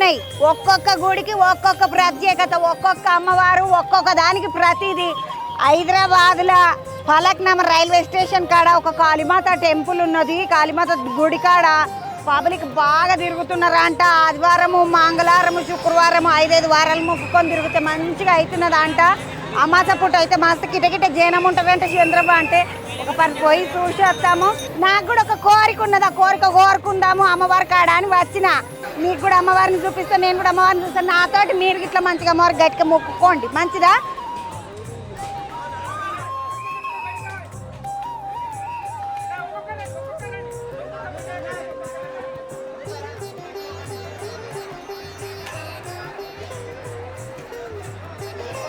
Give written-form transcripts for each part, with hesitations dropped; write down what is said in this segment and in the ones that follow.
ఉన్నాయి. ఒక్కొక్క గుడికి ఒక్కొక్క ప్రత్యేకత, ఒక్కొక్క అమ్మవారు, ఒక్కొక్క దానికి ప్రతిదీ. హైదరాబాద్లో ఫలక్నామా రైల్వే స్టేషన్ కాడ ఒక కాళీమాత టెంపుల్ ఉన్నది. కాళీమాత గుడి కాడ పబ్లిక్ బాగా తిరుగుతున్నారంట. ఆదివారము, మంగళవారము, శుక్రవారము 5-5 వారాలు మొక్కుకొని తిరిగితే మంచిగా అవుతున్నదంట. అమాస పూట అయితే మస్తు కిటకిట జనం ఉంటుందంటే చంద్రబాబు అంటే ఒక పని పోయి చూసి వస్తాము. నాకు కూడా ఒక కోరిక ఉన్నది, ఆ కోరిక కోరుకుందాము అమ్మవారి కాడ అని వచ్చిన. మీకు కూడా అమ్మవారిని చూపిస్తాను, నేను కూడా అమ్మవారిని చూస్తాను. నాతోటి మీరు ఇట్లా మంచిగా అమ్మవారికి గట్టిగా మొక్కుకోండి, మంచిదా?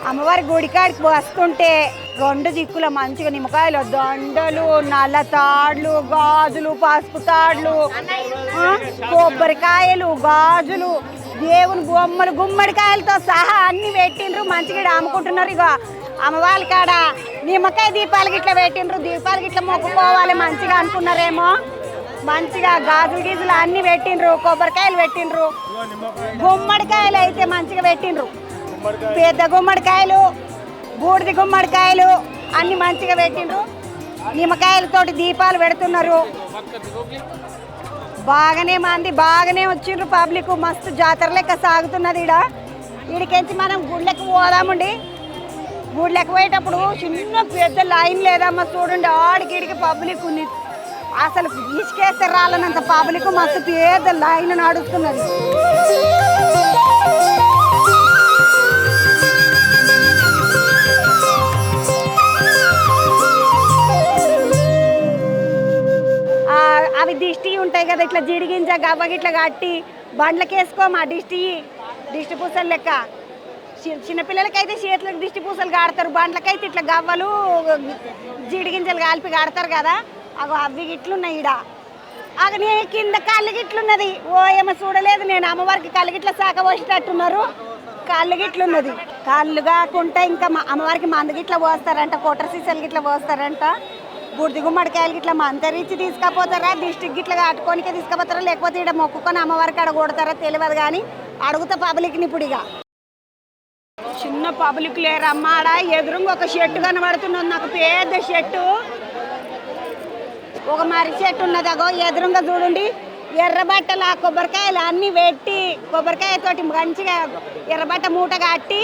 అమ్మవారి గుడికాడికి వస్తుంటే 2 దిక్కుల మంచిగా నిమ్మకాయలు, దండలు, నల్ల తాడ్లు, గాజులు, పసుపు తాడ్లు, కొబ్బరికాయలు, గాజులు, దేవుని బొమ్మలు, గుమ్మడికాయలతో సహా అన్ని పెట్టిండ్రు. మంచిగా అమ్ముకుంటున్నారు. ఇక అమ్మవారి కాడ నిమ్మకాయ దీపాలు గిట్లా పెట్టిండ్రు. దీపాలు గిట్లా మొక్కుకోవాలి మంచిగా అనుకున్నారేమో. మంచిగా గాజులు గీజులు అన్ని పెట్టిండ్రు, కొబ్బరికాయలు పెట్టిండ్రు, గుమ్మడికాయలు అయితే మంచిగా పెట్టిండ్రు. పెద్ద గుమ్మడికాయలు, బూడిది గుమ్మడికాయలు అన్ని మంచిగా పెట్టిండ్రు. నిమ్మకాయలతోటి దీపాలు పెడుతున్నారు. బాగానే మంది బాగానే వచ్చిండ్రు. పబ్లిక్ మస్తు జాతర లెక్క సాగుతున్నది. ఈడికెంచి మనం గుళ్ళకి పోదామండి. గుళ్ళకి పోయేటప్పుడు చిన్న పెద్ద లైన్ లేదమ్మా, చూడండి ఆడికిడికి పబ్లిక్ ఉంది. అసలు ఇసుకేస్తే రాలనంత పబ్లిక్ మస్తు పెద్ద లైన్ నడుస్తున్నది. అవి దిష్టి ఉంటాయి కదా, ఇట్లా జిడిగింజ గవ్వకి ఇట్లా కట్టి బండ్లకి వేసుకోమా దిష్టి పూసలు లెక్క. చిన్నపిల్లలకైతే చేతులకు దిష్టి పూసలు కాడతారు, బండ్లకైతే ఇట్లా గవ్వలు జిడిగింజలు కాల్పి కాడతారు కదా. అవి గిట్లున్నాయి. నీ కింద కళ్ళు గిట్లున్నది. ఓ ఏమో చూడలేదు నేను. అమ్మవారికి కళ్ళు గిట్ల శాఖ పోసేటట్టున్నారు. కళ్ళు గిట్లున్నది. కళ్ళు కాకుండా ఇంకా అమ్మవారికి మందు గిట్ల పోస్తారంట, కొట్ర సీసాలు గిట్ల పోస్తారంట. బుడిది గుమ్మడికాయలు గిట్లా మంతరించి తీసుకపోతారా, దిష్టికి గిట్లా కట్టుకోనికే తీసుకుపోతారా, లేకపోతే ఇక్కడ మొక్కుకొని అమ్మవారికి అక్కడ కొడతారా తెలియదు. కానీ అడుగుతా పబ్లిక్ని. ఇప్పుడు ఇక చిన్న పబ్లిక్ లేరమ్మా. ఆడ ఎదురుగా ఒక షెట్టు కనబడుతున్నది నాకు, పెద్ద షెట్టు. ఒక మర్రి చెట్టు ఉన్నది. అగో ఎదురుగా చూడండి. ఎర్రబట్టలు ఆ కొబ్బరికాయలు అన్నీ పెట్టి కొబ్బరికాయతోటి మంచిగా ఎర్రబట్ట మూట కట్టి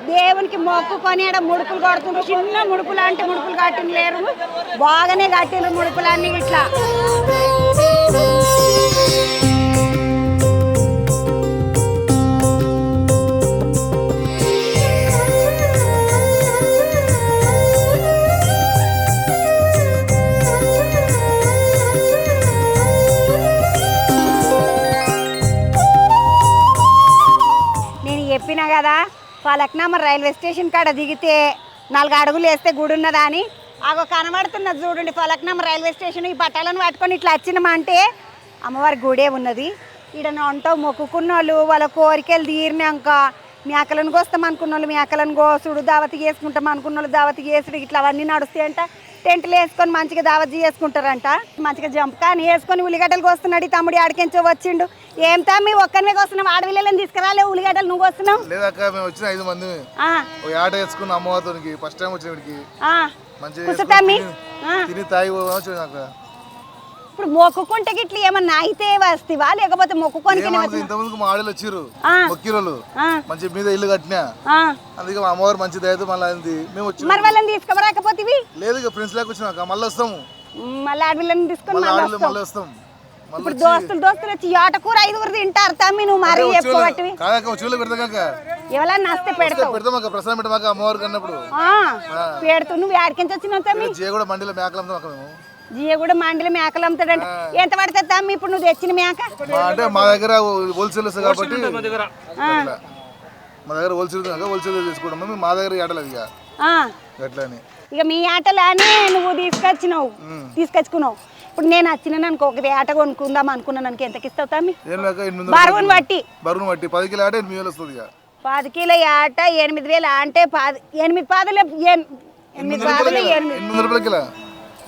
దేవునికి మొక్కుకొని ఆడ ముడుపులు కొడుతుండ్రు. చిన్న ముడుపులు అంటే ముడుపులు కట్టిన లేరు, బాగానే కట్టిండ్రు ముడుపులన్నీ ఇట్లా. నేను చెప్పినా కదా, ఫలక్నామా రైల్వే స్టేషన్ కాడ దిగితే 4 అడుగులు వేస్తే గుడి ఉన్నదా అని. అగో కనబడుతున్నది చూడండి ఫలక్నామా రైల్వే స్టేషన్. ఈ పట్టాలను పట్టుకొని ఇట్లా వచ్చినామంటే అమ్మవారి గుడే ఉన్నది. ఈడ నొంటో మొక్కుకున్న వాళ్ళు వాళ్ళ కోరికలు తీరినాక మేకలను కోస్తాం అనుకున్న వాళ్ళు మేకలను కోసుడు, దావతి చేసుకుంటాం అనుకున్న వాళ్ళు దావతి చేసుడు ఇట్లా అవన్నీ నడుస్తాయంట. టెంట్లు వేసుకొని మంచిగా దావతి చేసుకుంటారంట. మంచిగా జంప్ కానీ వేసుకొని ఉల్లిగడ్డలు కోస్తున్నాడు ఈ తమ్ముడు. ఆడికెంచో వచ్చిండు. ఏం తమ్మి ఒక్కనే కోస్తున్నావు? ఆడవిల్లని తీసుకురాలే ఉల్లిగడ్డలు, నువ్వు వస్తున్నావు? లేదక్క, మేము వచ్చిన 5 మంది ఆట వేసుకున్న అమ్మవారికి ఫస్ట్ టైం వచ్చినడికి తిని తాగి. ఇప్పుడు మొక్కుకుంటే గిట్ల ఏమన్నా అయితే వస్తావా, లేకపోతే మొక్కుకొని ఇంతమందికి మా ఆడలు వచ్చారు మొక్కిరోళ్ళు మంచి మీద ఇల్లు కట్టినా. అందుకే మా అమ్మవారు మంచి దయతో మళ్ళీ మేము వచ్చి మరి వాళ్ళని తీసుకురాకపోతే లేదు. ఇక ఫ్రెండ్స్ లాగా వచ్చినాక మళ్ళీ వస్తాము. మళ్ళీ ఆడవిల్లని తీసుకొని మళ్ళీ వస్తాం. ఇప్పుడు దోస్తులు వచ్చి ఆటకూర 5 తింటారు తమ్మి. నువ్వు మరీ చెప్పుకోవట్టివి. ఎవరన్నా వస్తే పెడతావు, ప్రసాదం పెట్టమాక అమ్మవారికి అన్నప్పుడు పెడుతూ. నువ్వు ఆడికించి వచ్చినావు తమ్మి? జియగూడ మండలి మేకలు జియగూడ మండలి మేకలు అమ్ముతాడంట. ఎంత పడుతుంది తమ్మి ఇప్పుడు నువ్వు తెచ్చిన మేక? అంటే మా దగ్గర హోల్సేల్ కాబట్టి మా దగ్గర హోల్సేల్ తీసుకుంటాం. మా దగ్గర ఆటలేదు ఇక మీ ఆటలానే నువ్వు తీసుకొచ్చుకున్నావు. ఇప్పుడు నేను వచ్చినాను అనుకో, ఒక ఆట కొనుక్కుందాం అనుకున్నాను అనుకో, ఎంతకి ఇస్తావు తమ్మి? బరువుని బట్టి 10 కిలో ఆట 8,000 వస్తుంది. 10 కిలో ఆట 8,000 అంటే 8 పాదులు 8 పాదులు 800 రూపాయల కిలో.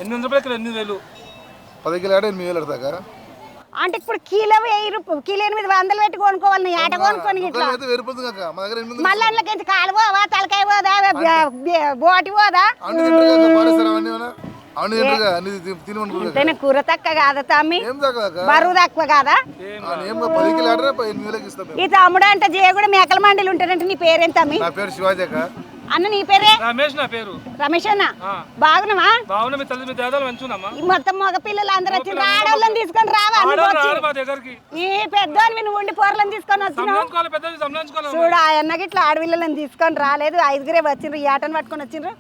800 రూపాయల కిలో 8,000. 10 కిలో ఆట 8,000 పడతాక అంటే ఇప్పుడు కిలో 1000 కిలో 800 పెట్టి కొనుక్కోవాలి నీ ఆట కొనుక్కొని ఇట్లా అయితే వెరిపోతుంది కాక మా దగ్గర 800 మళ్ళీ అందులోకి కాలు పోవా తలకాయ పోదా బోటి పోదా అన్ని తింటారు కాక పారేస్తారా అవన్నీ ఏమన్నా? అవన్నీ తింటారు కదా, అన్ని తినమనుకుంటారు అంతేనా కూర తక్కువ కాదా తమ్మి ఏం దాకా కాక బరువు తక్కువ కాదా ఏం 10 కిలో ఆర్డర్ 8,000కి ఇస్తాం మేము. ఈ తమ్ముడు అంటే జయ కూడా మేకల మండలి ఉంటాడంటే నీ పేరేం తమ్మి నా పేరు శివాజీ అక్క. అన్న నీ పేరే రమేష్ నా పేరు. రమేష్ అన్న బాగున్నావా బాగున్నా మీ తల్లి మీ దేదాలు మంచున్నామా? ఈ మొత్తం మగ పిల్లలు అందరూ వచ్చి రాడోళ్ళని తీసుకొని రావా నువ్వు వచ్చి? రాడు మా దగ్గరికి. ఈ పెద్దోని నువ్వు ఉండి పోరలను తీసుకొని వచ్చినావు సంబంధించుకోవాలి పెద్దది సంబంధించుకోవాలి. చూడు ఆ అన్నకి ఇట్లా ఆడపిల్లలను తీసుకొని రాలేదు 5గురే వచ్చిండ్రు ఈ ఆటను పట్టుకొని వచ్చిండ్రు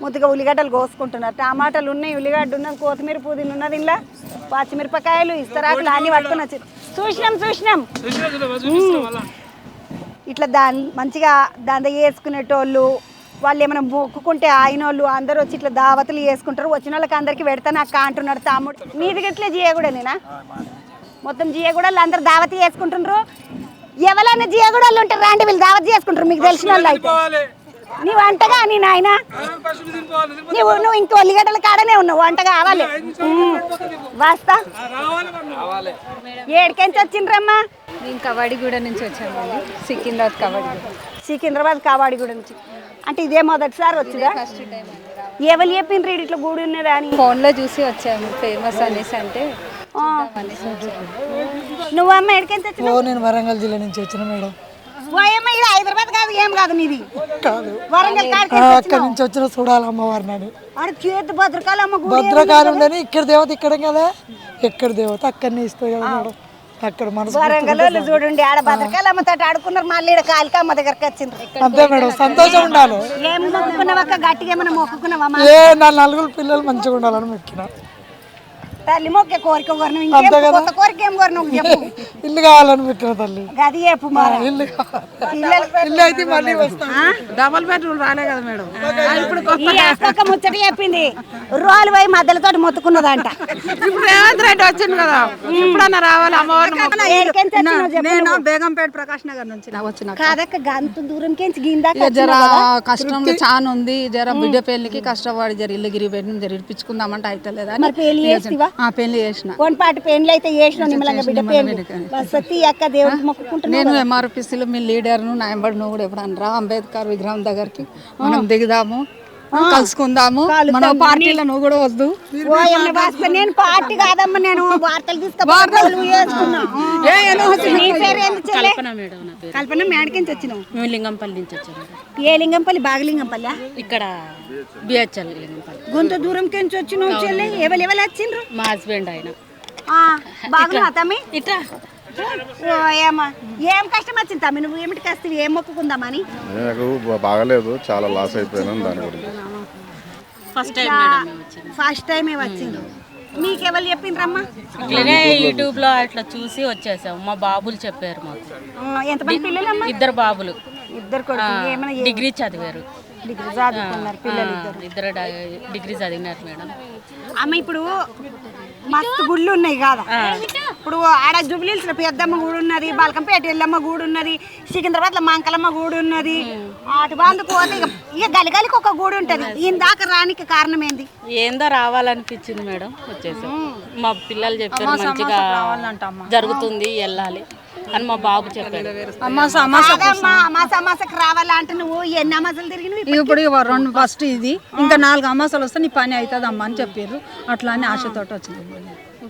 ముద్దుగా ఉల్లిగడ్డలు కోసుకుంటున్నారు టమాటాలు ఉన్నాయి ఉల్లిగడ్డ ఉన్నది కొత్తిమీర పుదీనా ఉన్నది ఇలా పచ్చిమిరపకాయలు ఇస్తరాకులు అన్ని పట్టుకొని వచ్చిండ్రు చూసినాం చూపిస్తాం మళ్ళా. ఇట్లా దాన్ని మంచిగా దాని వేసుకునేటోళ్ళు వాళ్ళు ఏమైనా మొక్కుకుంటే ఆయనోళ్ళు అందరూ వచ్చి ఇట్లా దావతులు వేసుకుంటారు వచ్చిన వాళ్ళకి అందరికి పెడతాను అక్క అంటున్నాడు తమ్ముడు మీది ఇట్లా జియగూడనేనా మొత్తం జియగూడలు అందరు దావతి చేసుకుంటుండ్రు ఎవరైనా జియగూడలు ఉంటారు రాండి వీళ్ళు దావతి చేసుకుంటారు మీకు తెలిసిన వాళ్ళు అయితే నీ వంటగా నీ నాయన నువ్వు ఇంకో ఉల్లిగడ్డల కాడనే ఉన్నావు వంట కావాలి వస్తా ఏడికెంచి వచ్చిండ్రమ్మా మేము కవాడిగూడ నుంచి వచ్చామండి సికింద్రాబాద్ కవాడిగూడ సికింద్రాబాద్ కావాడిగూడ నుంచి అంటే ఇదే మొదటిసారి వచ్చిందా ఫస్ట్ టైం ఎవరు చెప్పిండ్రు ఇట్లా గుడి ఉన్నదా అని ఫోన్లో చూసి వచ్చాము ఫేమస్ అనేసి అంటే అనేసి వచ్చాము. నువ్వమ్మ ఎడికెంచి వచ్చినావు నేను వరంగల్ జిల్లా నుంచి వచ్చిన మేడం. ఓయమ్మ ఇది హైదరాబాద్ కాదు ఏం కాదు నీది కాదు వరంగల్ అక్కడి నుంచి వచ్చిన చూడాలి అమ్మవారిని అని. ఆడ చేతి భద్రకాలమ్మ గుడి భద్రకాళి ఉందని ఇక్కడ దేవత ఇక్కడ కదా ఎక్కడ దేవత అక్కడనే ఇస్తుంది కదా మేడం. అక్కడ మనసు వరంగల్ వాళ్ళు చూడండి ఆడ భద్రకాలమ్మ తోటి ఆడుకున్నారు మళ్ళీ ఈడ కాలికమ్మ దగ్గరకు వచ్చిండ్రు అంతే మేడం సంతోషం ఉండాలి. ఏం మొక్కుకున్నావక్క గట్టిగా ఏమైనా మొక్కుకున్నావా ఏ నా నలుగురు పిల్లలు మంచిగా ఉండాలని మొక్కిన. తల్లి మొక్కే కోరిక కోరిన ఇంకేం కొత్త కోరిక ఏం కోరిన చెప్పు ఇల్లు కావాలని మొక్కిన తల్లి. గది చెప్పు మరి ఇల్లు పిల్లలు ఇల్లు అయితే మళ్ళీ వస్తాం. డబల్ బెడ్రూమ్ రాలే కదా మేడం. ఇప్పుడు ఈ అక్క ముచ్చట చెప్పింది రోలు పోయి మధ్యలతోటి మొత్తుకున్నదంట ఇప్పుడు రేవంత్ రెడ్డి వచ్చింది కదా ఇప్పుడన్నా రావాలి అమ్మవారిని. ఏడికెంచి వచ్చినావు చెప్పు నేను నువ్వు. బేగంపేట ప్రకాష్ నగర్ నుంచి వచ్చిన. కాదక్క గంత దూరంకెంచి గిందాక జర కష్టం చాలా ఉంది జర బిడ్డ పెళ్లికి కష్టపడి జర ఇల్లు గిరి పెట్టి జర ఇడిపించుకుందామంటే అయితలేదా మరి పెళ్లి చేస్తివా పెళ్లి చేసిన కొన్పాటి పెళ్లి అయితే చేసినావు నిమ్మలంగా బిడ్డ పెళ్లి సతీ అక్క దేవుడికి మొక్కుకుంటున్నావు నేను ఎంఆర్పిసిలో మీ లీడర్ను నా ఎంబడి నువ్వు కూడా ఎప్పుడు రా అంబేద్కర్ విగ్రహం దగ్గరికి మనం దిగుదాము కలుసుకుందాము మన పార్టీలో నువ్వు కూడా వద్దు. ఓయమ్మ వాస్త నేను పార్టీ కాదమ్మ నేను వార్తలు తీసుకుపోతాను వేసుకున్నా నీ పేరు ఎందుకు చెల్లె? కల్పన మేడకించి వచ్చినావు మేము లింగంపల్లి నుంచి వచ్చాము. ఏ లింగంపల్లి బాగలింగంపల్లి ఇక్కడ బిహెచ్ఎల్ లింగంపల్లి. గొంత దూరం కించి వచ్చినావు చెల్లె ఎవరు వచ్చిండ్రు మా హస్బెండ్ ఆయన బాగున్నా తమ్మి ఇట్లా ఓయమ్మ ఏం కష్టం వచ్చింది తమ్మి నువ్వు ఏమిటి కష్టం ఏం మొక్కుకుందామని నాకు బాగలేదు చాలా లాస్ అయిపోయాను దాని గురించి. ఫస్ట్ టైం మేడం మేము వచ్చింది. ఫస్ట్ టైం వచ్చింది మీకెవరు చెప్పిండ్రమ్మా ఇట్లనే యూట్యూబ్ లో అట్లా చూసి వచ్చేసాము. మా బాబులు చెప్పారు మాకు. ఎంతమంది పిల్లలమ్మా 2 బాబులు ఇద్దరు కొడుకు ఏమైనా డిగ్రీ చదివారు. డిగ్రీ చదువుకున్నారు పిల్లలు ఇద్దరు 2 డిగ్రీ చదివినారు మేడం. అమ్మ ఇప్పుడు మస్తు గుళ్ళు ఉన్నాయి కదా ఇప్పుడు ఆడ జుబ్లీస్ పెద్దమ్మ గుడి ఉన్నది బల్కంపేట ఎల్లమ్మ గుడి ఉన్నది సికింద్రాబాద్ లో మంకలమ్మ గుడి ఉన్నది అటు బాందుకు పోతే ఇక గలిగలికి ఒక గుడి ఉంటది ఈయన దాకా రానికి కారణం ఏంది ఏందో రావాలనిపించింది మేడం వచ్చేసాం. మా పిల్లలు చెప్పారు మంచిగా జరుగుతుంది వెళ్ళాలి అని మా బాబు చెప్పాడు. కాదమ్మా, అమాసకు రావాలంటే నువ్వు ఎన్ని అమాసాలు తిరిగినవి ఇప్పుడు రెండు ఫస్ట్ ఇది ఇంకా 4 అమాసాలు వస్తే నీ పని అవుతుంది అమ్మ అని చెప్పారు. అట్లా అని ఆశతోటి వచ్చింది.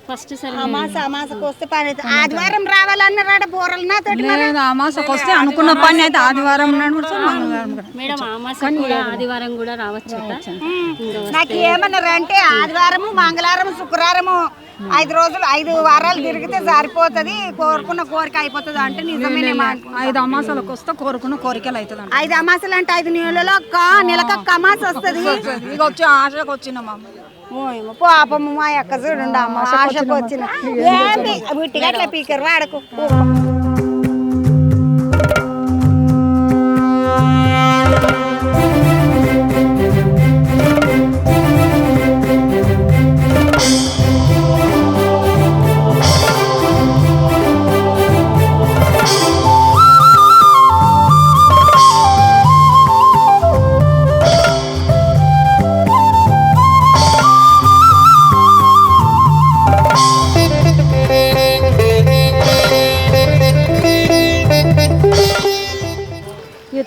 ఫస్ట్ అమాసకు వస్తే పని అవుతుంది. ఆదివారం రావాలన్నారా బోరలు నాతోటి లేదు అమాసకు వస్తే అనుకున్న పని అయితే ఆదివారం నాడు కూడా మంగళవారం కూడా. మేడం అమాసం కూడా ఆదివారం కూడా రావచ్చు. నాకు ఏమన్నారు అంటే ఆదివారము మంగళవారం శుక్రవారము 5 వారాలు తిరిగితే సరిపోతుంది కోరుకున్న కోరిక అయిపోతుంది అంటే నిజమేనే 5 అమాసాలకు వస్తే కోరుకున్న కోరికలు అవుతుంది. 5 అమాసాలు అంటే 5 నెలలలో నెలకొక్క అమాస వస్తుంది. ఇక వచ్చి ఆశకు వచ్చినామా పాపమ్మ మా యొక్క చూడండి అమ్మ ఆశకు వచ్చిన వీటికి అట్లా పీకర్ వాడకు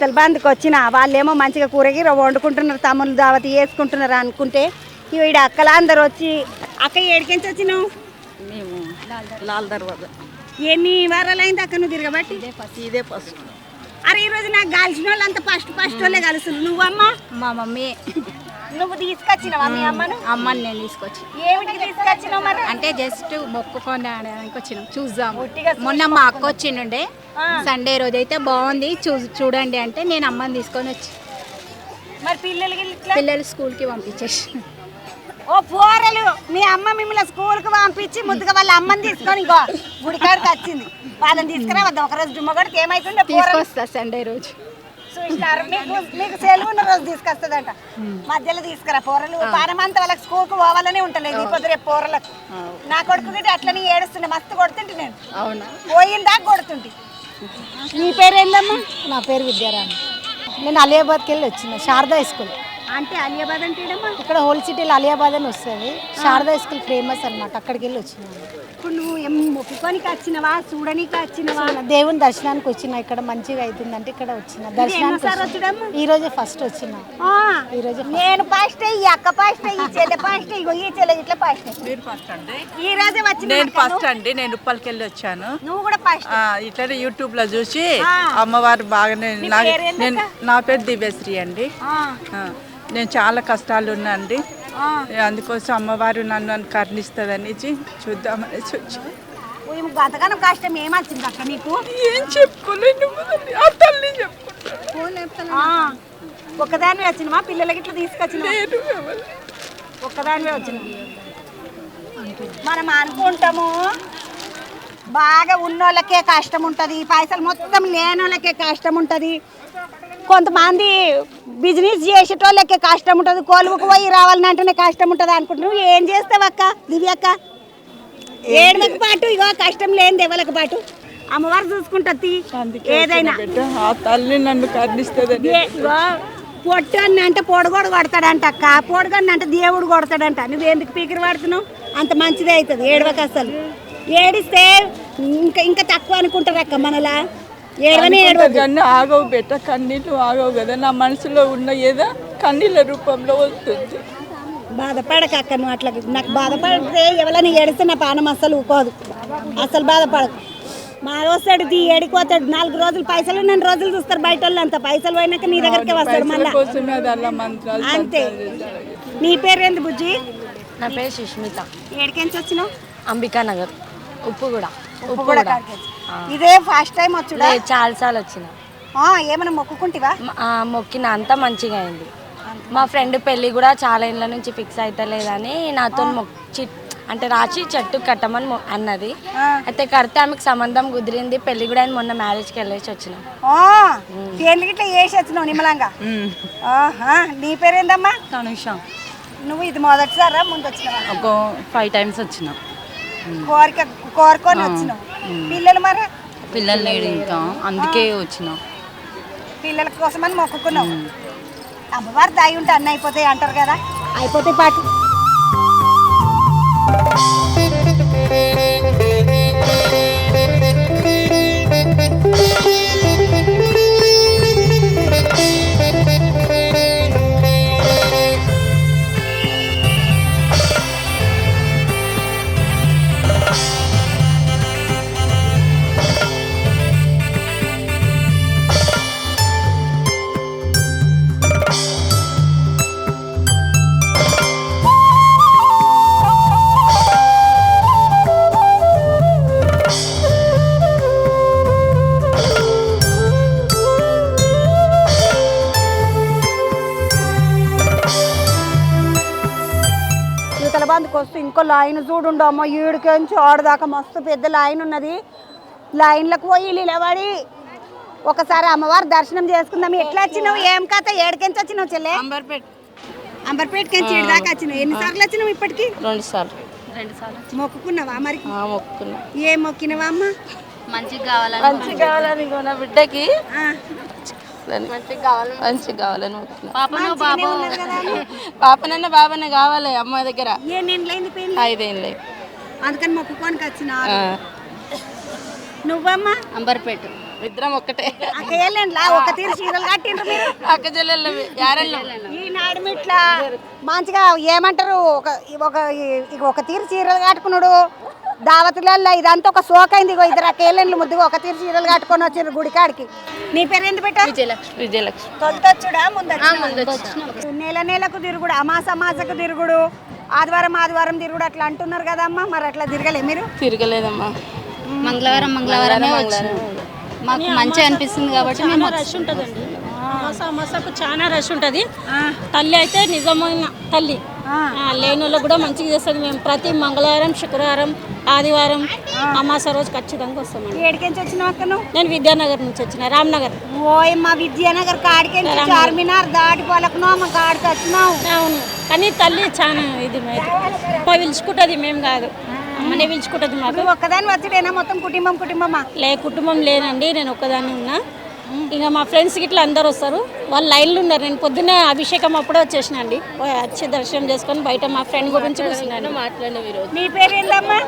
యువతల బంద్కి వచ్చిన వాళ్ళేమో మంచిగా కూరగిర వండుకుంటున్నారు, తమ్ముళ్ళు దావతి వేసుకుంటున్నారు అనుకుంటే ఈడ అక్కల అందరు వచ్చి అక్క ఏడికించి వచ్చినావు? మేము లాల్ దర్వాజా ఎన్ని వారాలు అయింది అక్క నువ్వు తిరగబట్టి? ఇదే ఫస్ట్. అరే ఈరోజు నాకు కలిసిన వాళ్ళు అంతా ఫస్ట్ వాళ్ళే కలుసులు. నువ్వమ్మా? మా మమ్మీ నువ్వు తీసుకొచ్చినావా మీ అమ్మను? అమ్మని నేను తీసుకొచ్చి ఏమిటికి తీసుకొచ్చినావు మరి? అంటే జస్ట్ మొక్కుకొని ఆడడానికి వచ్చినాం, చూద్దాం. ఉట్టిగా మొన్న మా అక్క వచ్చిండే సండే రోజు అయితే బాగుంది చూడండి అంటే నేను అమ్మని తీసుకొని వచ్చి మరి పిల్లలకి ఇట్లా పిల్లలు స్కూల్కి పంపించేసి. ఓ పోరలు, మీ అమ్మ మిమ్మల్ని స్కూల్కి పంపించి ముద్దుగా వాళ్ళ అమ్మని తీసుకొని ఇంకో గుడికాడికి వచ్చింది. వాళ్ళని తీసుకురావద్దాం ఒకరోజు జుమ్మగడికి ఏమైతుండే తీసుకొస్తా సండే రోజు. చూసినారు మీకు సెలవు ఉన్న రోజు తీసుకొస్తుందంట. మధ్యలో తీసుకురా పోరలు. పానమంతా వాళ్ళకి స్కూల్కి పోవాలని ఉంటలేదు ఈ పొద్దు రేపు పోరలకు. నా కొడుకు గిట్ట అట్లనే ఏడుస్తుండే, మస్తు కొడుతుంటే నేను అవునా? పోయిందా కొడుతుంటే. నీ పేరేందమ్మా? నా పేరు విద్యారాణి. నేను అలియాబాద్కి వెళ్ళి వచ్చిన శారదా స్కూల్. అంటే అలియాబాద్ అంటే ఏడమ్మా? ఇక్కడ హోల్ సిటీలో అలియాబాద్ అని వస్తుంది. శారదా స్కూల్ ఫేమస్ అనమాట, అక్కడికి వెళ్ళి వచ్చినాను. ఇప్పుడు నువ్వు ఏం మొక్కుకోనికి వచ్చినవా చూడనికి వచ్చినవా? దేవుని దర్శనానికి వచ్చిన, ఇక్కడ మంచిగా అవుతుందంటే ఇక్కడ వచ్చిన దర్శనానికి వచ్చుడమ్మా? ఈ రోజే ఫస్ట్ వచ్చిన. ఈ రోజు నేను ఫస్ట్, ఈ అక్క ఫస్ట్, ఈ చెల్లె ఫస్ట్, ఇగో ఈ చెల్లె ఇట్లా ఫస్ట్. మీరు ఫస్ట్ అండి? ఈ రోజే వచ్చిన. నేను ఫస్ట్ అండి. నేను ఉప్పల్కి వెళ్ళి వచ్చాను. నువ్వు కూడా ఫస్ట్? ఇట్లనే యూట్యూబ్ లో చూసి అమ్మవారు బాగానే. నేను నా పేరు దివ్యశ్రీ అండి. నేను చాలా కష్టాలు ఉన్నా అండి, అందుకోసం అమ్మవారు నన్ను కరుణిస్తుందని చూద్దామనేసి వచ్చి. గతగానో కష్టం ఏమొచ్చింది అక్క నీకు? ఏం చెప్పుకోలేను, ఆ తల్లి చెప్పుకుంటాను. ఒక్కదానివే వచ్చినవా? పిల్లలకి ఇట్లా తీసుకొచ్చిన? ఒక్కదానివే వచ్చిన. మనం అనుకుంటాము బాగా ఉన్నోళ్ళకే కష్టం ఉంటుంది, పైసలు మొత్తం లేనోళ్ళకే కష్టం ఉంటుంది, కొంతమంది బిజినెస్ చేసేటోళ్ళకే కష్టం ఉంటుంది, కొలువుకు పోయి రావాలంటేనే కష్టం ఉంటుంది అనుకుంటున్నావు. ఏం చేస్తావు అక్క దివ్యక్క? ఏడమకు పాటు ఇగో కష్టం లేని ఎవరికి పాటు అమ్మవారు చూసుకుంటుంది ఏదైనా. ఆ తల్లి నన్ను కరుణిస్తుంది. పొట్టని అంటే పొడగోడు కొడతాడంట అక్క, పొడగని అంటే దేవుడు కొడతాడంట. నువ్వు ఎందుకు పీకిరి పడుతున్నావు? అంత మంచిదే అవుతుంది ఏడవక. అసలు ఏడిస్తే ఇంకా ఇంకా తక్కువ అనుకుంటారు అక్క మనలా. ఏడవనే ఏడవన్నీ ఆగవు బెట్ట, కన్నీళ్ళు ఆగవు కదా. నా మనసులో ఉన్న ఏదో కన్నీళ్ళ రూపంలో వస్తుంది. బాధపడక అక్క నువ్వు అట్లా. నాకు బాధపడితే ఎవరైనా ఏడిస్తే నా పానం అస్సలు ఊకోదు. అసలు బాధపడకు. మా వస్తాడు ఏడిపోతాడు 4 రోజులు, పైసలు 2 రోజులు చూస్తారు బయట వాళ్ళు. అంత పైసలు పోయినాక నీ దగ్గరికి వస్తాడు మళ్ళీ అంతే. నీ పేరు ఏంది బుజ్జి? నా పేరు సుష్మిత. ఏడికెంచి వచ్చినావు? అంబికా నగర్, ఉప్పు కూడా. ఇదే ఫస్ట్ టైం వచ్చుడా? చాలా సార్లు వచ్చిన. ఏమైనా మొక్కుకుంటివా? మొక్కిన, అంతా మంచిగా అయింది. మా ఫ్రెండ్ పెళ్ళి కూడా చాలా ఏళ్ళ నుంచి ఫిక్స్ అవుతలేదని నాతో అంటే రాసి చెట్టు కట్టమని అన్నది. అయితే కడితే ఆమెకు సంబంధం కుదిరింది, పెళ్లి కూడా మొన్న మ్యారేజ్కి వెళ్ళేసి వచ్చినాం. ఇట్లా వేసి వచ్చినావు నిమ్మలంగా. నీ పేరేందమ్మా? తనుష. నువ్వు ఇది మొదటిసారా ముందు వచ్చినావా? ఒక 5 times వచ్చిన. కోరుకొని వచ్చినావు. పిల్లలు మరి? పిల్లలు లేడు ఇంకా, అందుకే వచ్చిన. పిల్లల కోసమని మొక్కుకున్నావు. అమ్మవారు దాయి ఉంటే అన్నీ అయిపోతాయి అంటారు కదా, అయిపోతాయి పాటు. వస్తే ఇంకో లైన్ చూడుండు అమ్మ. ఈడికించి ఆడదాకా మస్తు పెద్ద లైన్ ఉన్నది. లైన్లకు పోయి నిలబడి ఒకసారి అమ్మవారి దర్శనం చేసుకుందాం. ఎట్లా వచ్చినావు? ఏం కథ? ఏడికెంచి వచ్చినావు చెల్లె? అంబర్పేటకెంచి ఈడదాకా వచ్చినావు. ఎన్నిసార్లు వచ్చినావు ఇప్పటికి? 2 సార్లు. మొక్కుకున్నావా మరి? మొక్కుకున్నా. ఏం మొక్కినవా అమ్మ? మంచిగా కావాలని నా బిడ్డకి మంచిగా కావాలని మొక్కుకున్నా. పాపనన్నా బాబన్న కావాలి అమ్మ దగ్గర. 5 ఏళ్ళు. అందుకని మొక్కుకోనికి వచ్చిన. నువ్వమ్మా? అంబర్పేట. ఇద్దరం ఒక్కటే అక్కేళ్ళండ్లా ఒక తీరు చీరలు కట్టిండ్రు మీరు అక్క చెల్లెళ్ళు యారెళ్ళు ఈనాడు ఇట్లా మంచిగా ఏమంటారు ఒక తీరు చీరలు కట్టుకున్నాడు దావతులలో ఇదంతా ఒక సోకైంది. ఇద్దరు అక్కేళ్ళండ్లు ముద్దుగా ఒక తీరు చీరలు కట్టుకొని వచ్చిండ్రు గుడికాడికి. నీ పేరు ఎందుకు పెట్టారు? విజయలక్ష్మి. తొంతొచ్చుడా ముందు నెల నెలకు తిరుగుడు, అమాసకు తిరుగుడు, ఆదివారం తిరుగుడు అట్లా అంటున్నారు కదమ్మా. మరి అట్లా తిరగలే మీరు? తిరగలేదమ్మా. మంగళవారమే మాకు మంచిగా అనిపిస్తుంది కాబట్టి మేము రష్ ఉంటుందండి. అమాసకు చాలా రష్ ఉంటుంది. తల్లి అయితే నిజమైన తల్లి, లేని వాళ్ళు కూడా మంచిగా చేస్తుంది. మేము ప్రతి మంగళవారం, శుక్రవారం, ఆదివారం, అమాస రోజు ఖచ్చితంగా వస్తామండి. ఏడికెంచి వచ్చినావు అక్క నువ్వు? నేను విద్యానగర్ నుంచి వచ్చిన, రామ్నగర్. ఓయమ్మా విద్యానగర్ కాడికెంచి చార్మినార్ దాటి పలకను అమ్మ కాడికి వచ్చినావు. అవును, కానీ తల్లి చాలా ఇది అమ్మ పిలుచుకుంటుంది, మేము కాదు, అమ్మనే పిలుచుకుంటుంది మాకు. ఒక్కదాని వచ్చేనా మొత్తం కుటుంబమా? కుటుంబం లేనండి, నేను ఒక్కదాన్ని ఉన్నా. ఇంకా మా ఫ్రెండ్స్ గిట్లా అందరు వస్తారు, వాళ్ళు లైన్లు ఉన్నారు. నేను పొద్దున్నే అభిషేకం అప్పుడే వచ్చేసిన అండి, వచ్చి దర్శనం చేసుకొని బయట మా ఫ్రెండ్ గురించి కూర్చున్నాను. నీ పేరు ఏందమ్మా?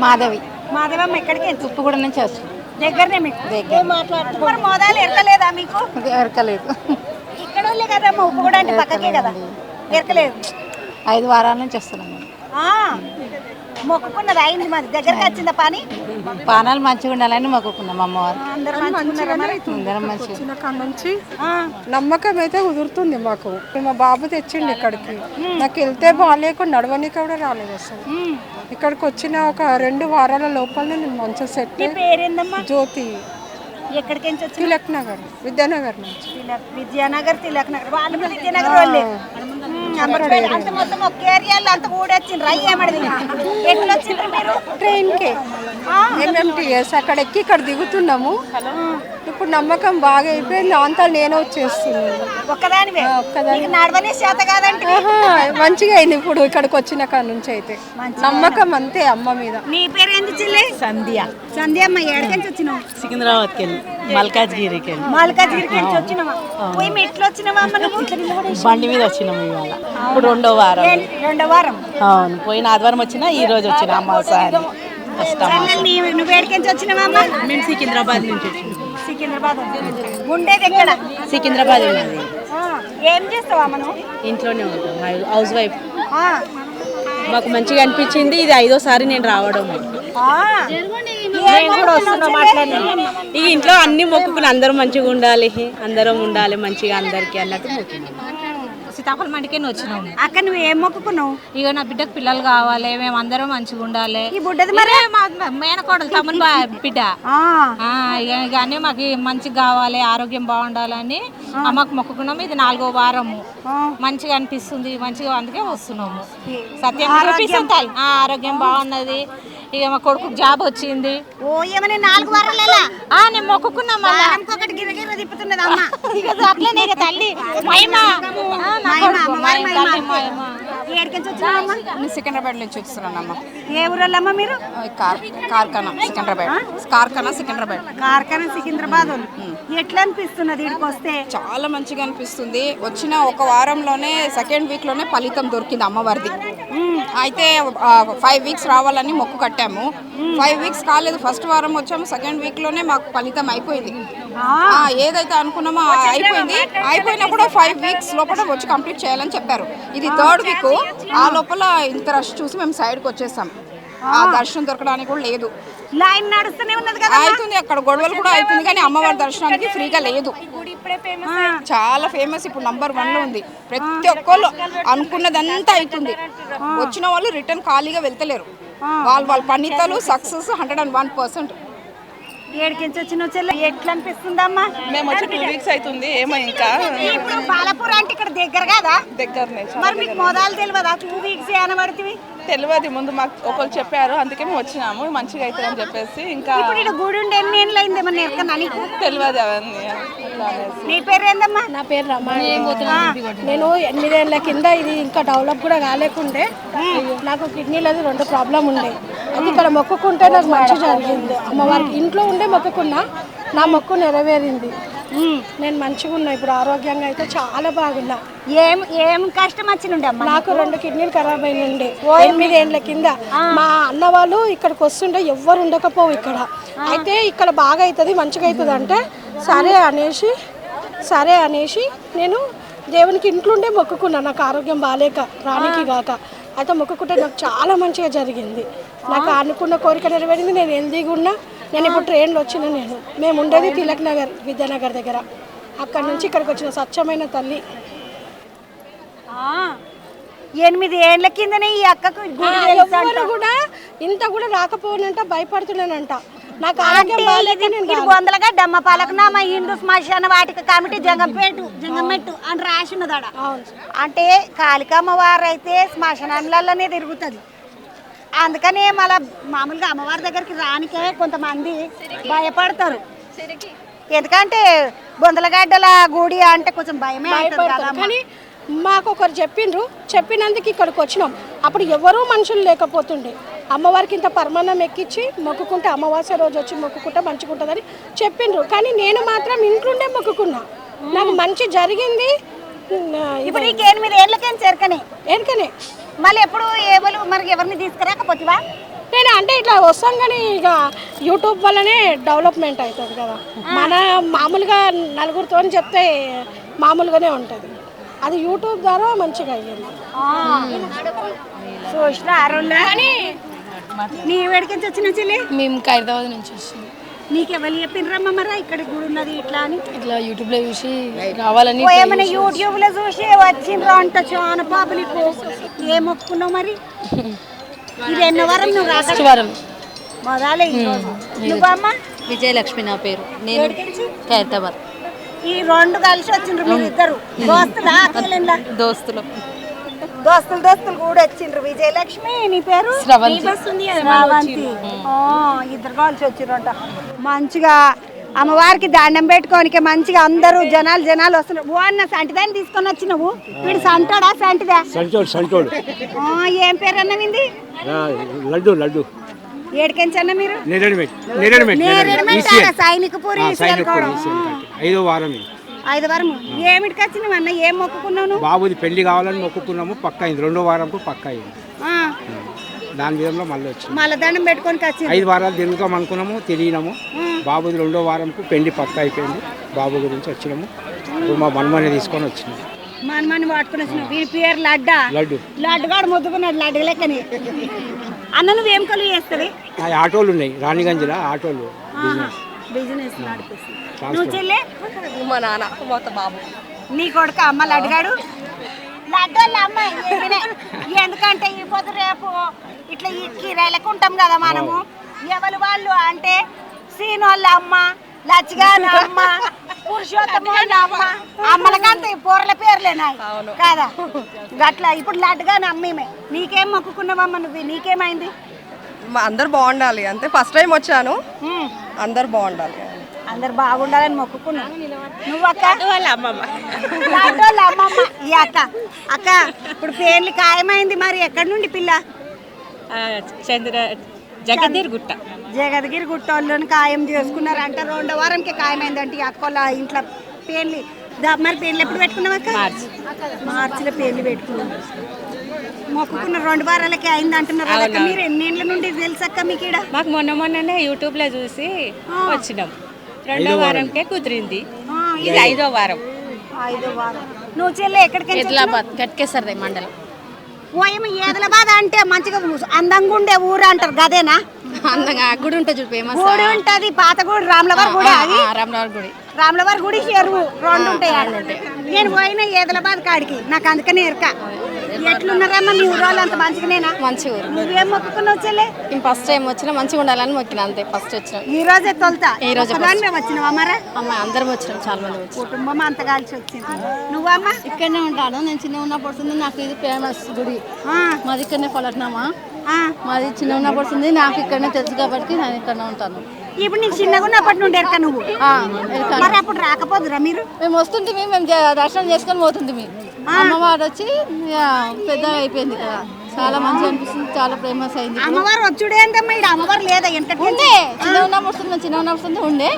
మాధవి. మాధవమ్మ ఎక్కడికి? ఉప్పు కూడా నుంచి వస్తుంది. దగ్గరనే మీకు మాట్లాడుతున్నారు. మోదాలు ఎరకలేదా మీకు? ఎరకలేదు. ఇక్కడ వాళ్ళే కదమ్మా, ఉప్పు కూడా అంటే పక్కకే కదా. ఎరకలేదు. 5 వారాల నుంచి వస్తున్నాం. మొక్కుకున్నది అయింది, మరి దగ్గరకు వచ్చిందా పని? పానాలు మంచిగా ఉండాలని మొక్కుకున్నాం అమ్మవారు. అందరూ మంచిగా వచ్చిన కాడ నుంచి నమ్మకం అయితే కుదురుతుంది మాకు. మా బాబు తెచ్చిండు ఇక్కడికి. నాకు వెళ్తే బాగాలేకుండా నడవనికి కూడా రాలేదు అసలు. ఇక్కడికి వచ్చిన ఒక 2 వారాల లోపలనే నేను మంచిగా సెట్. పేరేందమ్మా? జ్యోతి. ఎక్కడికి వచ్చి? తిలక్ నగర్, విద్యానగర్ నుంచి. విద్యానగర్, తిలక్ నగర్. వాళ్ళు విద్యానగర్ వాళ్ళే. అంత మొత్తం ఒక ఏరియాలో అంత ఊడొచ్చిండ్రు. అయ్యి ఏమడిది ఎట్లా వచ్చిండ్రు మీరు? ట్రైన్కి MMTS అక్కడ ఎక్కి ఇక్కడ దిగుతున్నాము. ఇప్పుడు నమ్మకం బాగా అయిపోయింది, అంతా నేనే వచ్చేస్తున్నాను. ఒక్కదానివే? నడవనే చేత కాదంటే మంచిగా అయింది ఇప్పుడు ఇక్కడికి వచ్చిన కాడ నుంచి. అయితే నమ్మకం అంతే అమ్మ మీద. నీ పేరు ఏంది చెల్లి? సంధ్య అమ్మ. ఎక్కడికి వచ్చినావు? సికింద్రాబాద్కి వెళ్ళి మల్కాజ్గిరికి వెళ్ళి. మల్కాజ్గిరికి వచ్చినావా? పోయి ఎట్లా వచ్చినావా అమ్మ నువ్వు? బండి మీద వచ్చినాము ఇవాళ. ఇప్పుడు 2వ వారం. 2వ వారం? అవును, పోయిన ఆదివారం వచ్చినా ఈ రోజు వచ్చిన అమావాస. నువ్వు ఎక్కడికి వచ్చినావా అమ్మ? మేము సికింద్రాబాద్ నుంచి వచ్చినాం. సికింద్రాబాద్. ఉండేది ఎక్కడ? సికింద్రాబాద్ ఉన్నది. ఏం చేస్తావా అమ్మ నువ్వు? ఇంట్లోనే ఉంటాం, హౌస్ వైఫ్. మాకు మంచిగా అనిపించింది. ఇది 5వసారి నేను రావడం. ఈ ఇంట్లో అన్ని మొక్కుకుని అందరం మంచిగా ఉండాలి, అందరం ఉండాలి మంచిగా అందరికి అన్నట్టు మొక్కుకున్నాం. సీతాఫలం మండికే వచ్చినాము. అక్క నువ్వు ఏం మొక్కుకున్నావు? ఇక నా బిడ్డకు పిల్లలు కావాలి, మేము అందరం మంచిగా ఉండాలి. ఈ బుడ్డది మరి మేనకోడలు తమ్ముని బిడ్డ. ఇక అన్నీ మాకు మంచిగా కావాలి, ఆరోగ్యం బాగుండాలని అమ్మకు మొక్కుకున్నాము. ఇది 4వ వారము. మంచిగా అనిపిస్తుంది, మంచిగా అందుకే వస్తున్నాము. సత్యం ఆరోగ్యం బాగున్నది. ఇక మా కొడుకు జాబ్ వచ్చింది. ఓ ఏమని 4 వారాల నేను మొక్కుకున్నా. ఇంకొకటి గిరగిర తిప్పుతున్నది అమ్మ. ఇక అట్లనే ఇక తల్లి మహిమ. సికింద్రాబాద్ నుంచి వస్తున్నానమ్మా. ఏ ఊరల్లమ్మ మీరు? కార్ఖానా సికింద్రాబాద్. కార్ఖానా సికింద్రాబాద్. ఎట్లా అనిపిస్తున్నది ఇక్కడికి వస్తే? చాలా మంచిగా అనిపిస్తుంది. వచ్చిన 1 వారంలోనే 2nd వీక్లోనే ఫలితం దొరికింది అమ్మవారిది. అయితే 5 వీక్స్ రావాలని మొక్కు కట్టాము. 5 వీక్స్ కాలేదు, ఫస్ట్ వారం వచ్చాము. 2nd వీక్లోనే మాకు ఫలితం అయిపోయింది. ఏదైతే అనుకున్నామో అయిపోయింది. అయిపోయినా కూడా 5 వీక్స్ లోపల వచ్చి కంప్లీట్ చేయాలని చెప్పారు. ఇది 3rd వీక్. ఆ లోపల ఇంత రష్ చూసి మేము సైడ్కి వచ్చేసాం. ఆ దర్శనం దొరకడానికి కూడా లేదు. లైన్ నడుస్తూనే ఉన్నది కదా. అవుతుంది, అక్కడ గొడవలు కూడా అవుతుంది, కానీ అమ్మవారి దర్శనానికి ఫ్రీగా లేదు. చాలా ఫేమస్, ఇప్పుడు నంబర్ 1లో ఉంది. ప్రతి ఒక్కళ్ళు అనుకున్నదంతా అవుతుంది. వచ్చిన వాళ్ళు రిటర్న్ ఖాళీగా వెళ్తలేరు. వాళ్ళ పనితలు సక్సెస్ 101%. ఏడికించి వచ్చిన చెల్లి ఎట్లా అనిపిస్తుందమ్మా? మేము వచ్చి 2 వీక్స్ అవుతుంది. ఏమో ఇంకా ఇప్పుడు బాలపూర్ అంటే ఇక్కడ దగ్గర కదా? దగ్గరనే. మరి మీకు మొదలు తెలియదా 2 వీక్స్ అనబడితే? తెలియదు, ముందు మాకు ఒకరు చెప్పారు, అందుకే మేము వచ్చినాము మంచిగా అవుతుంది అని చెప్పేసి. ఇంకా ఇప్పుడు ఇక్కడ గుడి ఉండి ఎన్ని ఏళ్ళు అయింది ఏమన్నా ఎరకన్నా నీకు? తెలియదు అవన్నీ. నీ పేరు ఏందమ్మా? నా పేరు రమా. నేను 8 ఏళ్ల కింద ఇది ఇంకా డెవలప్ కూడా కాలేకుండే. నాకు కిడ్నీలది 2 ప్రాబ్లం ఉండే. అది ఇక్కడ మొక్కుకుంటే నాకు మంచి జరిగింది. అమ్మవారికి ఇంట్లో ఉండే మొక్కుకున్నా, నా మొక్కు నెరవేరింది. నేను మంచిగా ఉన్నా ఇప్పుడు, ఆరోగ్యంగా అయితే చాలా బాగున్నా. ఏం కష్టం వచ్చినుండే అమ్మ? నాకు 2 కిడ్నీలు ఖరాబ్ అయినండి 8 ఏళ్ళ కింద. మా అన్న వాళ్ళు ఇక్కడికి వస్తుండే ఎవ్వరు ఉండకపోవు ఇక్కడ. అయితే ఇక్కడ బాగా అవుతుంది మంచిగా అవుతుంది అంటే సరే అనేసి నేను దేవునికి ఇంట్లోండే మొక్కుకున్నా. నాకు ఆరోగ్యం బాగాలేక రానికి గాక అయితే మొక్కుకుంటే నాకు చాలా మంచిగా జరిగింది. నాకు అనుకున్న కోరిక నెరవేరింది. నేను హెల్దీగా ఉన్నా. నేను ఇప్పుడు ట్రైన్లో వచ్చిన. మేము ఉండేది తిలక్ నగర్ విద్యానగర్ దగ్గర. అక్కడి నుంచి ఇక్కడికి వచ్చిన స్వచ్ఛమైన తల్లి. 8 ఏళ్ల కిందనే ఈ అక్కకు ఎవ్వరు కూడా ఇంత కూడా రాకపోనంట, భయపడుతున్నానంట. నాకు ఆరోగ్యం బాగాలేక బొందలగా డమ్మపాలకునామా హిందూ శ్మశాన వాటిక కమిటీ జంగమెట్టు అని రాసినదాడ. అంటే కాళికమ్మ వారు అయితే శ్మశానంలలోనే తిరుగుతుంది. అందుకనే మళ్ళీ మామూలుగా అమ్మవారి దగ్గరికి రానికే కొంతమంది భయపడతారు. ఎందుకంటే బొందలగడ్డల గుడి అంటే కొంచెం భయమే అవుతుంది కదా. కానీ మాకు ఒకరు చెప్పినందుకు ఇక్కడికి వచ్చినాం. అప్పుడు ఎవరూ మనుషులు లేకపోతుండే. అమ్మవారికి ఇంత పరమాన్నం ఎక్కించి మొక్కుకుంటే అమావాస్య రోజు వచ్చి మొక్కుకుంటే మంచిగా ఉంటుందని చెప్పిండ్రు. కానీ నేను మాత్రం ఇంట్లోనే మొక్కుకున్నా. నాకు మంచి జరిగింది. ఇప్పుడు నీకు 8 ఏళ్ళకేం ఎరకనే మళ్ళీ ఎప్పుడు మరి ఎవరిని తీసుకురాకపోతేవా? నేను అంటే ఇట్లా వస్తాం కానీ ఇక యూట్యూబ్ వల్లనే డెవలప్మెంట్ అవుతుంది కదా. మన మామూలుగా నలుగురితో చెప్తే మామూలుగానే ఉంటుంది. అది యూట్యూబ్ ద్వారా మంచిగా అయ్యింది. నీ వేడికి వచ్చిన చెల్లి? మేము ఖైరతాబాద్ నుంచి వస్తున్నాం. నీకెవరు చెప్పిండ్రమ్మ మరి ఇక్కడ గుడి ఉన్నది ఇట్లా అని? ఇట్లా యూట్యూబ్లో చూసి రావాలని. ఏమైనా యూట్యూబ్లో చూసి వచ్చిండ్రు అంట చాలా పబ్లిక్. ఏం మొక్కున్నావు మరి? ఇది ఎన్నో వారం నువ్వు రాష్ట్రవారం మొదలే. నువ్వమ్మ? విజయలక్ష్మి నా పేరు. నేను ఖైరతాబాద్. ఈ 2 కలిసి వచ్చిండ్రు మీరు ఇద్దరు దోస్తులు కూడా వచ్చిండ్రు. విజయలక్ష్మి నీ పేరు? శ్రవంతి. ఇద్దరు కలిసి వచ్చిండ్రంట. మంచిగా అమ్మవారికి దండం పెట్టుకోనికి మంచిగా అందరూ జనాలు వస్తున్నారు. ఓ అన్న సంటిదాన్ని తీసుకొని వచ్చినావు. వీడు సంటాడా సంటిదా? ఏం పేరు అన్నవింది? లడ్డు. ఏడికెంచన్న మీరు? సైనికపూరి. 5వ వారం. 5వ వారం. ఏమిటికి వచ్చినావు అన్న? ఏం మొక్కుకున్నావు? బాబుది పెళ్లి కావాలని మొక్కుకున్నాము. పక్క అయింది. 2వ వారంకు పక్క అయింది. దాని విధంలో మళ్ళీ వచ్చింది. మళ్ళీ దండం పెట్టుకొని 5 వారాలు తిరుగుతాం అనుకున్నాము. తెలియనాము. బాబుది 2వ వారంకు పెళ్లి పక్క అయిపోయింది. బాబు గురించి వచ్చినాము. ఇప్పుడు మా మన్మని తీసుకొని వచ్చినాము. మన్మని పట్టుకుని వచ్చినావు. వీరి పేరు లడ్డుగాడు ముద్దుకున్నాడు లడ్డు లెక్కని. అన్న నువ్వేం కలుగు చేస్తుంది? ఆటోలు ఉన్నాయి రాణిగంజ్లో. ఆటోలు బిజినెస్ నడిపిస్తుంది. నువ్వు చెల్లె? మా నాన్న మొత్తం బాబు. నీ కొడుకు అమ్మ లడ్డుగాడు? లడ్డోళ్ళ అమ్మ. ఎందుకంటే ఈ పొద్దు రేపు ఇట్లా ఈ కిరాయిలకు ఉంటాం కదా మనము. ఎవరు వాళ్ళు అంటే సీనోళ్ళ అమ్మ, లచ్చిగాని అమ్మ, పురుషోత్తమోళ్ళ అమ్మ. అమ్మలకంటే పూర్ల పేర్లేనాయి కదా గట్లా. ఇప్పుడు లడ్డుగాని అమ్మేమే. నీకేం మొక్కుకున్నావమ్మ నువ్వు? నీకేమైంది? అందరు బాగుండాలి అంతే. ఫస్ట్ టైం వచ్చాను. అందరు బాగుండాలి. అందరు బాగుండాలని మొక్కుకున్నావు. నువ్వు అక్క? అమ్మమ్మ. ఈ అక్క ఇప్పుడు పేర్లు ఖాయమైంది. మరి ఎక్కడి నుండి పిల్ల? జగద్గిరి గుట్ట వాళ్ళని ఖాయం చేసుకున్నారంట. 2వ వారంకి ఖాయమైందంటే ఈ అక్కోళ్ళ ఇంట్లో పేర్లు. మరి పేర్లు ఎప్పుడు పెట్టుకున్నావు అక్క? మార్చిలో పేర్లు పెట్టుకున్నాం. మొక్కుకున్న 2 వారాలకి అయింది అంటున్నారు. మీరు ఎన్నేళ్ళ నుండి తెలుసక్క మీకు? మాకు మొన్ననే యూట్యూబ్లో చూసి వచ్చినాం. 2వ వారంకే కుదిరింది. ఇది 5వ వారం. నువ్వు చెల్లె ఎక్కడికి? గట్కేసర్ మండలం. ఓయమ్మ ఏదలాబాద్ అంటే మంచిగా అందంగా ఉండే ఊరు అంటారు గదేనా? అందంగా గుడి ఉంటుంది చూడు, ఫేమస్ గుడి ఉంటుంది. పాత గుడి రాములవారి గుడి. అది రాములవారి గుడి చెరువు 2 ఉంటాయి. నేను పోయిన ఏదలాబాద్ కాడికి. నాకు అందుకనే ఎరక. ఎట్లున్నారమ్మా మీ ఊరోళ్ళు? అంత మంచిగానేనా? మంచిగా. నువ్వేం మొక్కుకున్నావు చెల్లె? ఫస్ట్ టైం వచ్చినా మంచిగా ఉండాలని మొక్కిన అంతే. ఫస్ట్ వచ్చిన ఈ రోజే తొలుతా. ఈ రోజు వచ్చినావా? మరి అందరం వచ్చినాం. చాలా మంది వచ్చి కుటుంబం అంత కలిసి వచ్చింది. నువ్వమ్మా? ఇక్కడనే ఉంటాను. నేను చిన్న ఉన్నప్పుడు నాకు ఇది ఫేమస్ గుడి. మాది ఇక్కడనే పలట్నామా. మాది చిన్న ఉన్నప్పుడు నాకు ఇక్కడనే తెలుసు కాబట్టి నేను ఇక్కడనే ఉంటాను. ఇప్పుడు నీకు చిన్నగా ఉన్నప్పటి నుండి ఎరక నువ్వు? మరి అప్పుడు రాకపోదురా మీరు? మేము వస్తుంటే మేము దర్శనం చేసుకొని పోతుంది. అమ్మవారు వచ్చి పెద్ద అయిపోయింది కదా. చాలా మంచిగా అనిపిస్తుంది. చాలా ఫేమస్ అయింది. అమ్మవారు వచ్చుడే ఏంటమ్మా? ఇక్కడ అమ్మవారు లేదా? ఎంత ఉండే చిన్న ఉన్నప్పుడు ఉండే.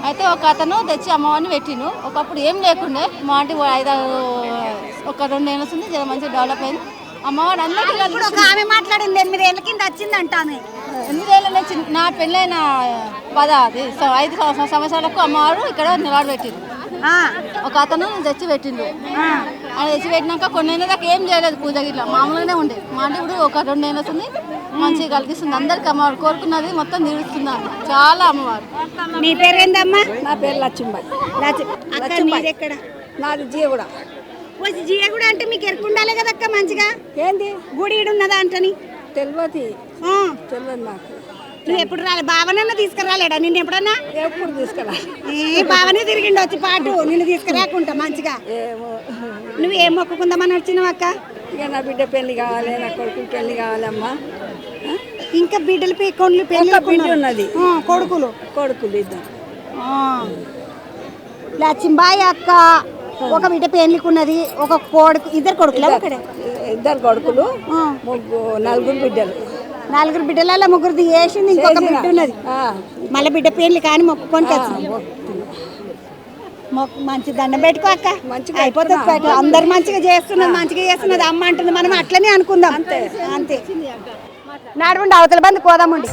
అయితే ఒక అతను తెచ్చి అమ్మవారిని పెట్టిను. ఒకప్పుడు ఏం లేకుండే, మా ఆంటీ 2 ఏళ్ళ వస్తుంది మంచిగా డెవలప్ అయింది. అమ్మవారు అందరికీ ఇప్పుడు ఒక ఆమె మాట్లాడింది 8 ఏళ్ళ కింద వచ్చిందంట ఆమె. 8 ఏళ్ళ నా పెళ్ళైన 5 సంవత్సరాలకు అమ్మవారు ఇక్కడ నిలబెట్టింది. ఒక అతను తెచ్చి పెట్టిండు. ఆయన తెచ్చి పెట్టినాక కొన్ని ఏళ్ళ దాకా ఏం చేయలేదు, పూజ గిట్లా మామూలుగానే ఉండే. మా అంటే ఇప్పుడు ఒక 2 ఏళ్ళు వస్తుంది మంచిగా కలిగిస్తుంది. అందరికి అమ్మవారు కోరుకున్నది మొత్తం తీరుస్తున్నారు. చాలా అమ్మవారు. నీ పేరు ఏందమ్మా? నా పేరు లక్ష్మీబాయి. ఎక్కడ? నాది జీవగూడ. జీయగూడ అంటే మీకు ఎరుకుండాలే కదక్క మంచిగా. ఏంది గుడి ఉన్నదా అంటని తెలియదు నాకు. నువ్వు ఎప్పుడు రాలే? బావనన్నా తీసుకురాలేడా నిన్ను ఎప్పుడన్నా? ఎప్పుడు తీసుకురా? బావనే తిరిగిండు వచ్చి పాటు నిన్ను తీసుకురాకుంటా మంచిగా. నువ్వేం మొక్కుకుందామని వచ్చినావు అక్క? ఇక నా బిడ్డ పెళ్లి కావాలి, నా కొడుకు పెళ్లి కావాలమ్మా. ఇంకా బిడ్డలు పెళ్లి బిడ్డ ఉన్నది. కొడుకులు ఇద్దరు. లక్ష్మీబాయి అక్క ఒక బిడ్డ పెళ్లికున్నది, ఒక కొడుకు, 2 కొడుకులు. 2 కొడుకులు, 4 బిడ్డలు. 4 బిడ్డలలో 3 వేసింది, ఇంకొక బిడ్డ ఉన్నది. మళ్ళీ బిడ్డ పెళ్లి కానీ మొక్కుకొని మంచి దండం పెట్టుకో అక్క, మంచిగా అయిపోతుంది. అందరు మంచిగా చేస్తున్నది అమ్మ అంటుంది. మనం అట్లనే అనుకుందాం అంతే. నడవండి అవతల బంది కోదామండి.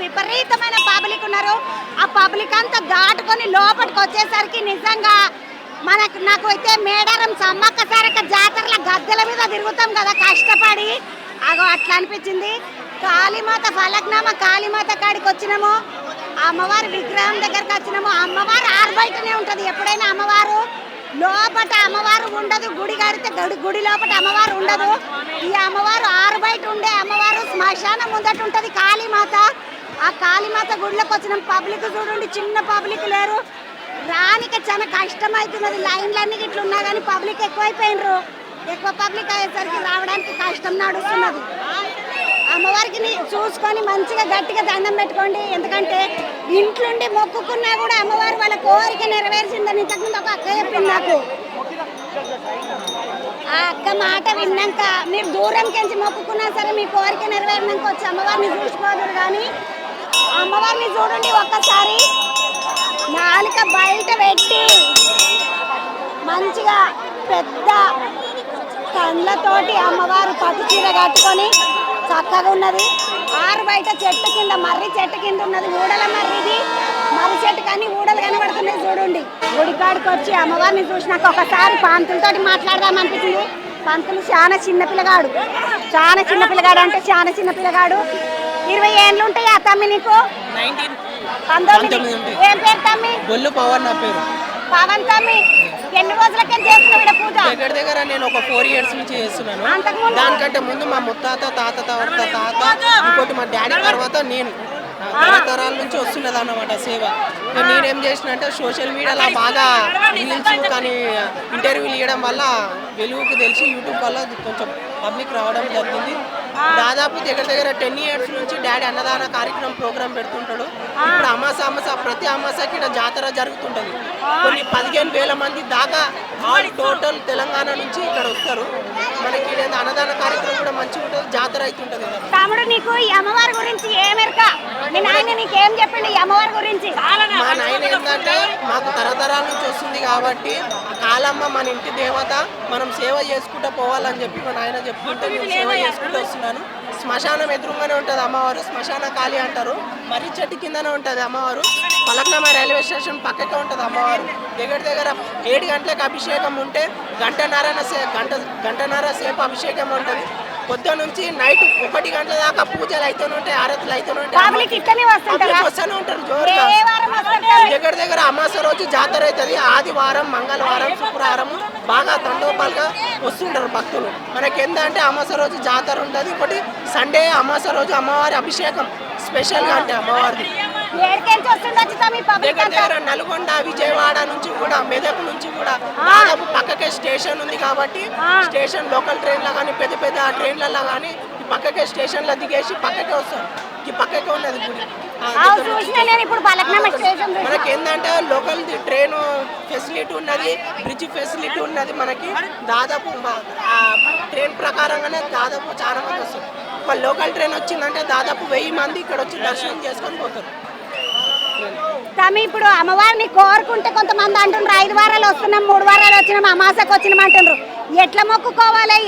విపరీతమైన పబ్లిక్ ఉన్నారు. ఆ పబ్లిక్ అంతా దాటుకొని లోపలికి వచ్చేసరికి నిజంగా నాకు అయితే మేడారం సమ్మక్క సారక్క జాతరల గద్దెల మీద తిరుగుతాం కదా కష్టపడి, అగో అట్లా అనిపించింది. కాళీమాత ఫలక్నామా కాళీమాత కాడికి వచ్చినాము, అమ్మవారి విగ్రహం దగ్గరకు వచ్చినాము. అమ్మవారు ఆరుబయటనే ఉంటుంది ఎప్పుడైనా. అమ్మవారు లోపట అమ్మవారు ఉండదు, గుడి కడితే గుడి లోపల అమ్మవారు ఉండదు. ఈ అమ్మవారు ఆరుబయట ఉండే అమ్మవారు శ్మశానం ముందట ఉంటుంది కాళీమాత. ఆ కాళీమాత గుడిలోకి వచ్చిన పబ్లిక్ చూడండి, చిన్న పబ్లిక్ లేరు, రానికి చాలా కష్టం అవుతున్నది. లైన్లన్నీ ఇట్లా ఉన్నా కానీ పబ్లిక్ ఎక్కువైపోయినరు. ఎక్కువ పబ్లిక్ అయ్యేసరికి రావడానికి కష్టం నడుస్తున్నది. అమ్మవారికి చూసుకొని మంచిగా గట్టిగా దండం పెట్టుకోండి. ఎందుకంటే ఇంట్లోండి మొక్కుకున్నా కూడా అమ్మవారు వాళ్ళ కోరిక నెరవేర్చిందని ఇంతకుముందు ఒక అక్క చెప్పింది నాకు. ఆ అక్క మాట విన్నాక మీరు దూరంకెంచి మొక్కుకున్నా సరే మీ కోరిక నెరవేరినాక వచ్చి అమ్మవారిని చూసుకోదురు. కానీ అమ్మవారిని చూడండి ఒక్కసారి, నాలుక బయట పెట్టి మంచిగా పెద్ద కండ్లతోటి అమ్మవారు పట్టు చీర కట్టుకొని చక్కగా ఉన్నది. ఆరు బయట చెట్టు కింద మర్రి చెట్టు కింద ఉన్నది. ఊడల మర్రిది మర్రి చెట్టు కానీ ఊడలు కనబడుతున్నాయి చూడండి. గుడికాడికి వచ్చి అమ్మవారిని చూసినాక ఒకసారి పంతులతోటి మాట్లాడదాం అనిపించింది. పంతులు చాలా చిన్న పిల్లగాడు అంటే చాలా చిన్న పిల్లగాడు. 20 ఏళ్ళు ఉంటాయా తమ్మి నీకు? 19. ఏం పేరు తమ్మి? బొల్లు పవన్ నా పేరు. పవన్ తమ్మి ఎన్ని రోజులకే చేస్తున్నావు పూజ? దగ్గర నేను ఒక 4 years నుంచి చేస్తున్నాను. దానికంటే ముందు మా ముత్తాత తాత ఇంకోటి మా డాడీ తర్వాత నేను తరాల నుంచి వస్తున్నది అన్నమాట సేవ. నేనేం చేసిన అంటే సోషల్ మీడియాలో బాగా రీల్స్ కానీ ఇంటర్వ్యూలు ఇవ్వడం వల్ల వెలుగుకి తెలిసి యూట్యూబ్ వల్ల కొంచెం పబ్లిక్ రావడం జరిగింది. దాదాపు దగ్గర 10 years నుంచి డాడీ అన్నదాన కార్యక్రమం ప్రోగ్రామ్ పెడుతుంటాడు. ఇప్పుడు అమాస ప్రతి అమాసకి ఇక్కడ జాతర జరుగుతుంటది. కొన్ని 15,000 మంది దాకా ఆల్ టోటల్ తెలంగాణ నుంచి ఇక్కడ వస్తారు. మనకి అన్నదాన కార్యక్రమం కూడా మంచిగా ఉంటుంది, జాతర అవుతుంటది. తమ్ముడు నీకు ఈ అమ్మవారి గురించి ఏమెరక? మీ నాయన నీకేం చెప్పిండు ఈ అమ్మవారి గురించి? మా నాయన ఏంటంటే మాకు తరతరాల నుంచి వస్తుంది కాబట్టి కాలమ్మ మన ఇంటి దేవత, మనం సేవ చేసుకుంటూ పోవాలని చెప్పి మా నాయన చెప్పుకుంటే నేను సేవ చేసుకుంటూ వస్తున్నాను. శ్మశానం ఎదురుగానే ఉంటుంది అమ్మవారు, శ్మశాన కాళీ అంటారు. మర్రి చెట్టు కిందనే ఉంటుంది అమ్మవారు. పలక్నామా రైల్వే స్టేషన్ పక్కకే ఉంటుంది అమ్మవారు. దగ్గర 7 గంటలకు అభిషేకం ఉంటే గంటన్నర సేపు అభిషేకం ఉంటుంది. పొద్దు నుంచి నైట్ 1 గంటల దాకా పూజలు అయితేనే ఉంటాయి, ఆరతులు అయితేనే ఉంటాయి. వస్తూనే ఉంటారు జోరుగా. దగ్గర అమాస రోజు జాతర అవుతుంది. ఆదివారం, మంగళవారం, శుక్రవారం బాగా తండోపాలుగా వస్తుంటారు భక్తులు. మనకి ఏంటంటే అమాస రోజు జాతర ఉంటుంది. ఒకటి సండే అమాస రోజు అమ్మవారి అభిషేకం స్పెషల్గా అంటే అమ్మవారిది. దగ్గర నల్గొండ, విజయవాడ నుంచి కూడా, మెదక్ నుంచి కూడా దాదాపు పక్కకే స్టేషన్ ఉంది కాబట్టి స్టేషన్ లోకల్ ట్రైన్లో కానీ పెద్ద ట్రైన్లలో కానీ ఈ పక్కకే స్టేషన్లో దిగేసి పక్కకే వస్తారు. ఈ పక్కకే ఉన్నది గుడి. మనకి ఏంటంటే లోకల్ ట్రైన్ ఫెసిలిటీ ఉన్నది, బ్రిడ్జ్ ఫెసిలిటీ ఉన్నది. మనకి దాదాపు ట్రైన్ ప్రకారంగానే దాదాపు చాలా మంది వస్తారు. ఒక లోకల్ ట్రైన్ వచ్చిందంటే దాదాపు 1000 మంది ఇక్కడ వచ్చి దర్శనం చేసుకొని పోతారు. తమ్మి ఇప్పుడు అమ్మవారిని కోరుకుంటే కొంతమంది అంటున్నారు 5 వారాలు వస్తున్నాం, 3 వారాలు వచ్చినాం, అమాసకు వచ్చినాం అంటున్నారు. ఎట్లా మొక్కుకోవాలి?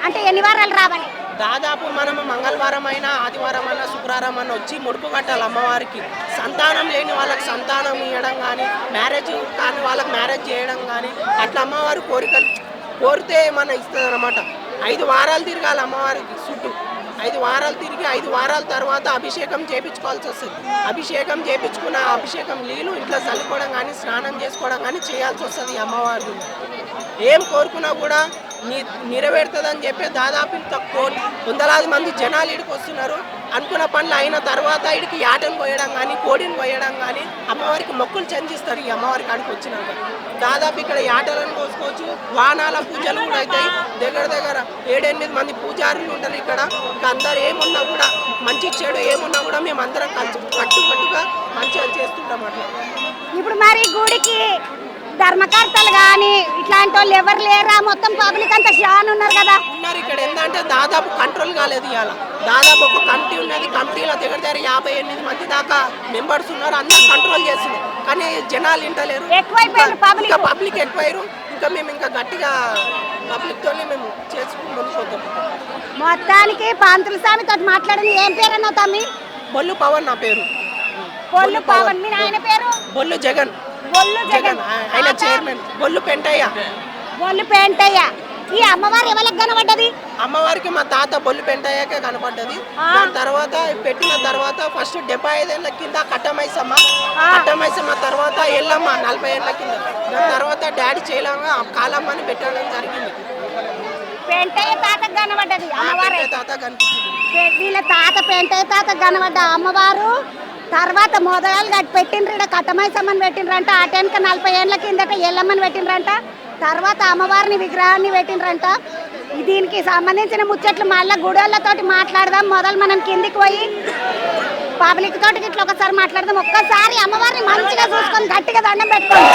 అంటే ఎన్ని వారాలు రావాలి? దాదాపు మనము మంగళవారం అయినా, ఆదివారం అయినా, శుక్రవారం అయినా వచ్చి ముడుపు కట్టాలి అమ్మవారికి. సంతానం లేని వాళ్ళకి సంతానం ఇవ్వడం కానీ, మ్యారేజ్ కానీ వాళ్ళకి మ్యారేజ్ చేయడం కానీ అట్లా అమ్మవారు కోరితే ఏమన్నా ఇస్తుంది అన్నమాట. 5 వారాలు తిరగాలి అమ్మవారికి చుట్టూ. 5 వారాలు తిరిగి 5 వారాల తర్వాత అభిషేకం చేయించుకోవాల్సి వస్తుంది. అభిషేకం చేయించుకున్న అభిషేకం నీళ్ళు ఇంట్లో చల్లుకోవడం కానీ, స్నానం చేసుకోవడం కానీ చేయాల్సి వస్తుంది అమ్మవారు. ఏం కోరుకున్నా కూడా నెరవేరుతుందని చెప్పి దాదాపు వందలాది మంది జనాలు ఇక్కడికి వస్తున్నారు. అనుకున్న పనులు అయిన తర్వాత ఇక్కడికి యాటను కోయడం కానీ, కోడిని కోయడం కానీ అమ్మవారికి మొక్కులు చెందిస్తారు. ఈ అమ్మవారి కాడికి వచ్చినాక దాదాపు ఇక్కడ యాటలను కోసుకోవచ్చు. వాహనాల పూజలు కూడా అవుతాయి. దగ్గర 7-8 మంది పూజారులు ఉంటారు ఇక్కడ. అందరు ఏమున్నా కూడా మంచి చెడు ఏమున్నా కూడా మేము అందరం కట్టుగా మంచిగా చేస్తుంటాం అట్లా. ఇప్పుడు మరి గుడికి ధర్మకర్తలు కానీ ఇట్లాంటి వాళ్ళు ఎవరు లేరా? మొత్తం పబ్లిక్ అంతా షాన్ ఉన్నారు కదా. ఉన్నారు ఇక్కడ. ఏంటంటే దాదాపు కంట్రోల్ కాలేదు ఇవాళ. దాదాపు ఒక కమిటీ ఉన్నది. కమిటీలో దగ్గర 58 మంది దాకా మెంబర్స్ ఉన్నారు. అందరూ కంట్రోల్ చేస్తున్నారు కానీ జనాలు ఇంటలేరు. పబ్లిక్ ఎక్కువయ్యారు. ఇంకా మేము ఇంకా గట్టిగా పబ్లిక్తోనే మేము చేసుకుని ముందుకుపోతాం. మొత్తానికి పంతుల స్వామితో మాట్లాడింది. ఏం పేరు అన్నావు తమ్మి? బొల్లు పవన్ నా పేరు. బొల్లు పవన్. మీ నాయన పేరు? బొల్లు జగన్. ఆయన చైర్మన్. బొల్లు పెంటయ్య. ఈ అమ్మవారు ఎవరికి కనబడ్డది? అమ్మవారికి మా తాత బొల్లు పెంటయ్యకే కనబడ్డది. దాని తర్వాత పెట్టిన తర్వాత ఫస్ట్ 75 ఏళ్ల కింద కట్టమైసమ్మ తర్వాత ఎల్లమ్మ 40 ఏళ్ల కింద. దాని తర్వాత డాడీ చేయలంగా కాలమ్మని పెట్టడం జరిగింది. పెంటయ్య తాతకు కనబడ్డది అమ్మవారు. తాత కనిపించింది. వీళ్ళ తాత పెంటయ్య తాతకు కనబడ్డ అమ్మవారు. తర్వాత మొదలు పెట్టిండ్రు, కట్టమైసమ్మని పెట్టిండ్రంట. ఆ టెన్క 40 ఏళ్ల కిందట ఎల్లమ్మని పెట్టిండ్రంట. తర్వాత అమ్మవారిని విగ్రహాన్ని పెట్టిండ్రంట. దీనికి సంబంధించిన ముచ్చట్లు మళ్ళీ గుడోళ్ళతోటి మాట్లాడదాం. మొదలు మనం కిందికి పోయి పబ్లిక్ తోటి ఇట్లా ఒకసారి మాట్లాడదాం. ఒక్కసారి అమ్మవారిని మంచిగా చూసుకొని గట్టిగా దండం పెట్టుకోండి.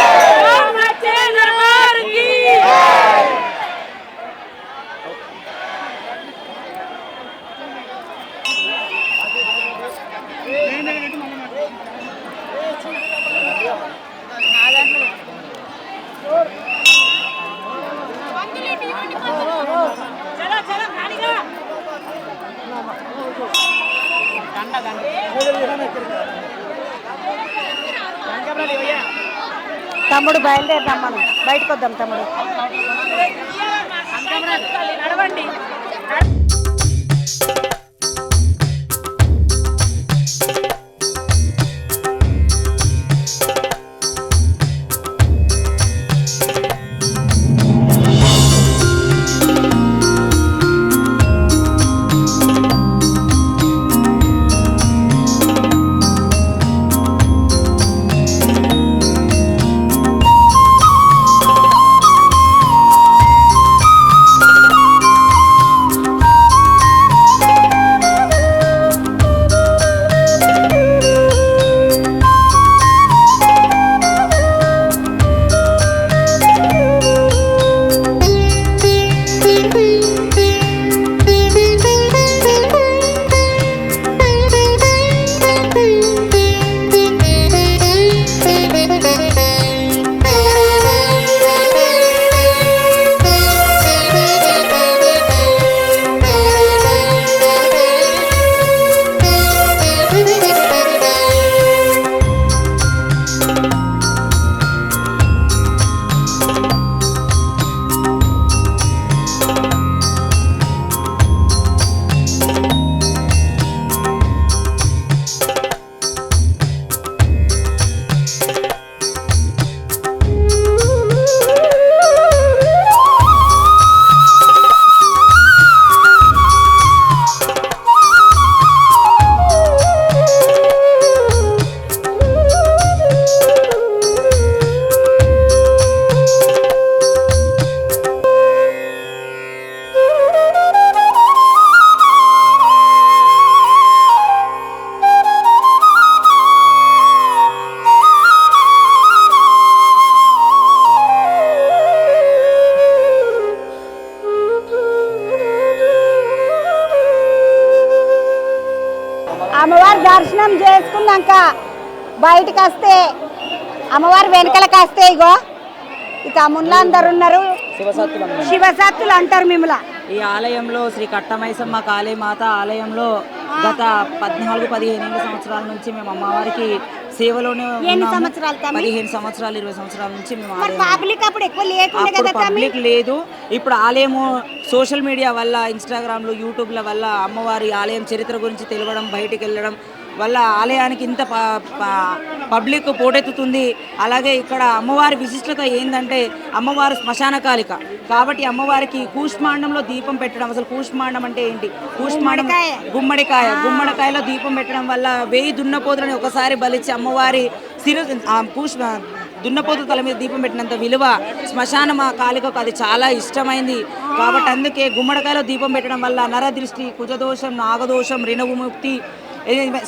తమ్ముడు బయలుదేరుదాం, మనం బయటకు వద్దాం తమ్ముడు. నడవండి. అమ్మవారి దర్శనం చేసుకున్నాక బయటకు వస్తే అమ్మవారి వెనకలకు వస్తే ఇగో ఈ తమ్ముళ్ళు అందరు ఉన్నారు, శివసత్తులు అంటారు మిమ్మల్ని. ఈ ఆలయంలో శ్రీ కట్టమైసమ్మ కాళీమాత ఆలయంలో గత 14-15 సంవత్సరాల నుంచి మేము అమ్మవారికి సేవలోనే 15 సంవత్సరాలు 20 సంవత్సరాల నుంచి మేము పబ్లిక్ లేదు. ఇప్పుడు ఆలయము సోషల్ మీడియా వల్ల, ఇన్స్టాగ్రామ్లో, యూట్యూబ్ల వల్ల అమ్మవారి ఆలయం చరిత్ర గురించి తెలవడం, బయటికి వెళ్ళడం వల్ల ఆలయానికి ఇంత పబ్లిక్ పోటెత్తుతుంది. అలాగే ఇక్కడ అమ్మవారి విశిష్టత ఏంటంటే అమ్మవారు శ్మశాన కాలిక కాబట్టి అమ్మవారికి కూష్మాండంలో దీపం పెట్టడం. అసలు కూష్మాండం అంటే ఏంటి? కూష్మాండం గుమ్మడికాయలో దీపం పెట్టడం వల్ల 1000 దున్నపోతులని ఒకసారి బలిచ్చి అమ్మవారి దున్నపోతు తల మీద దీపం పెట్టినంత విలువ శ్మశాన కాలికకు అది చాలా ఇష్టమైంది. కాబట్టి అందుకే గుమ్మడికాయలో దీపం పెట్టడం వల్ల నరదృష్టి, కుజదోషం, నాగదోషం, రిణవిముక్తి,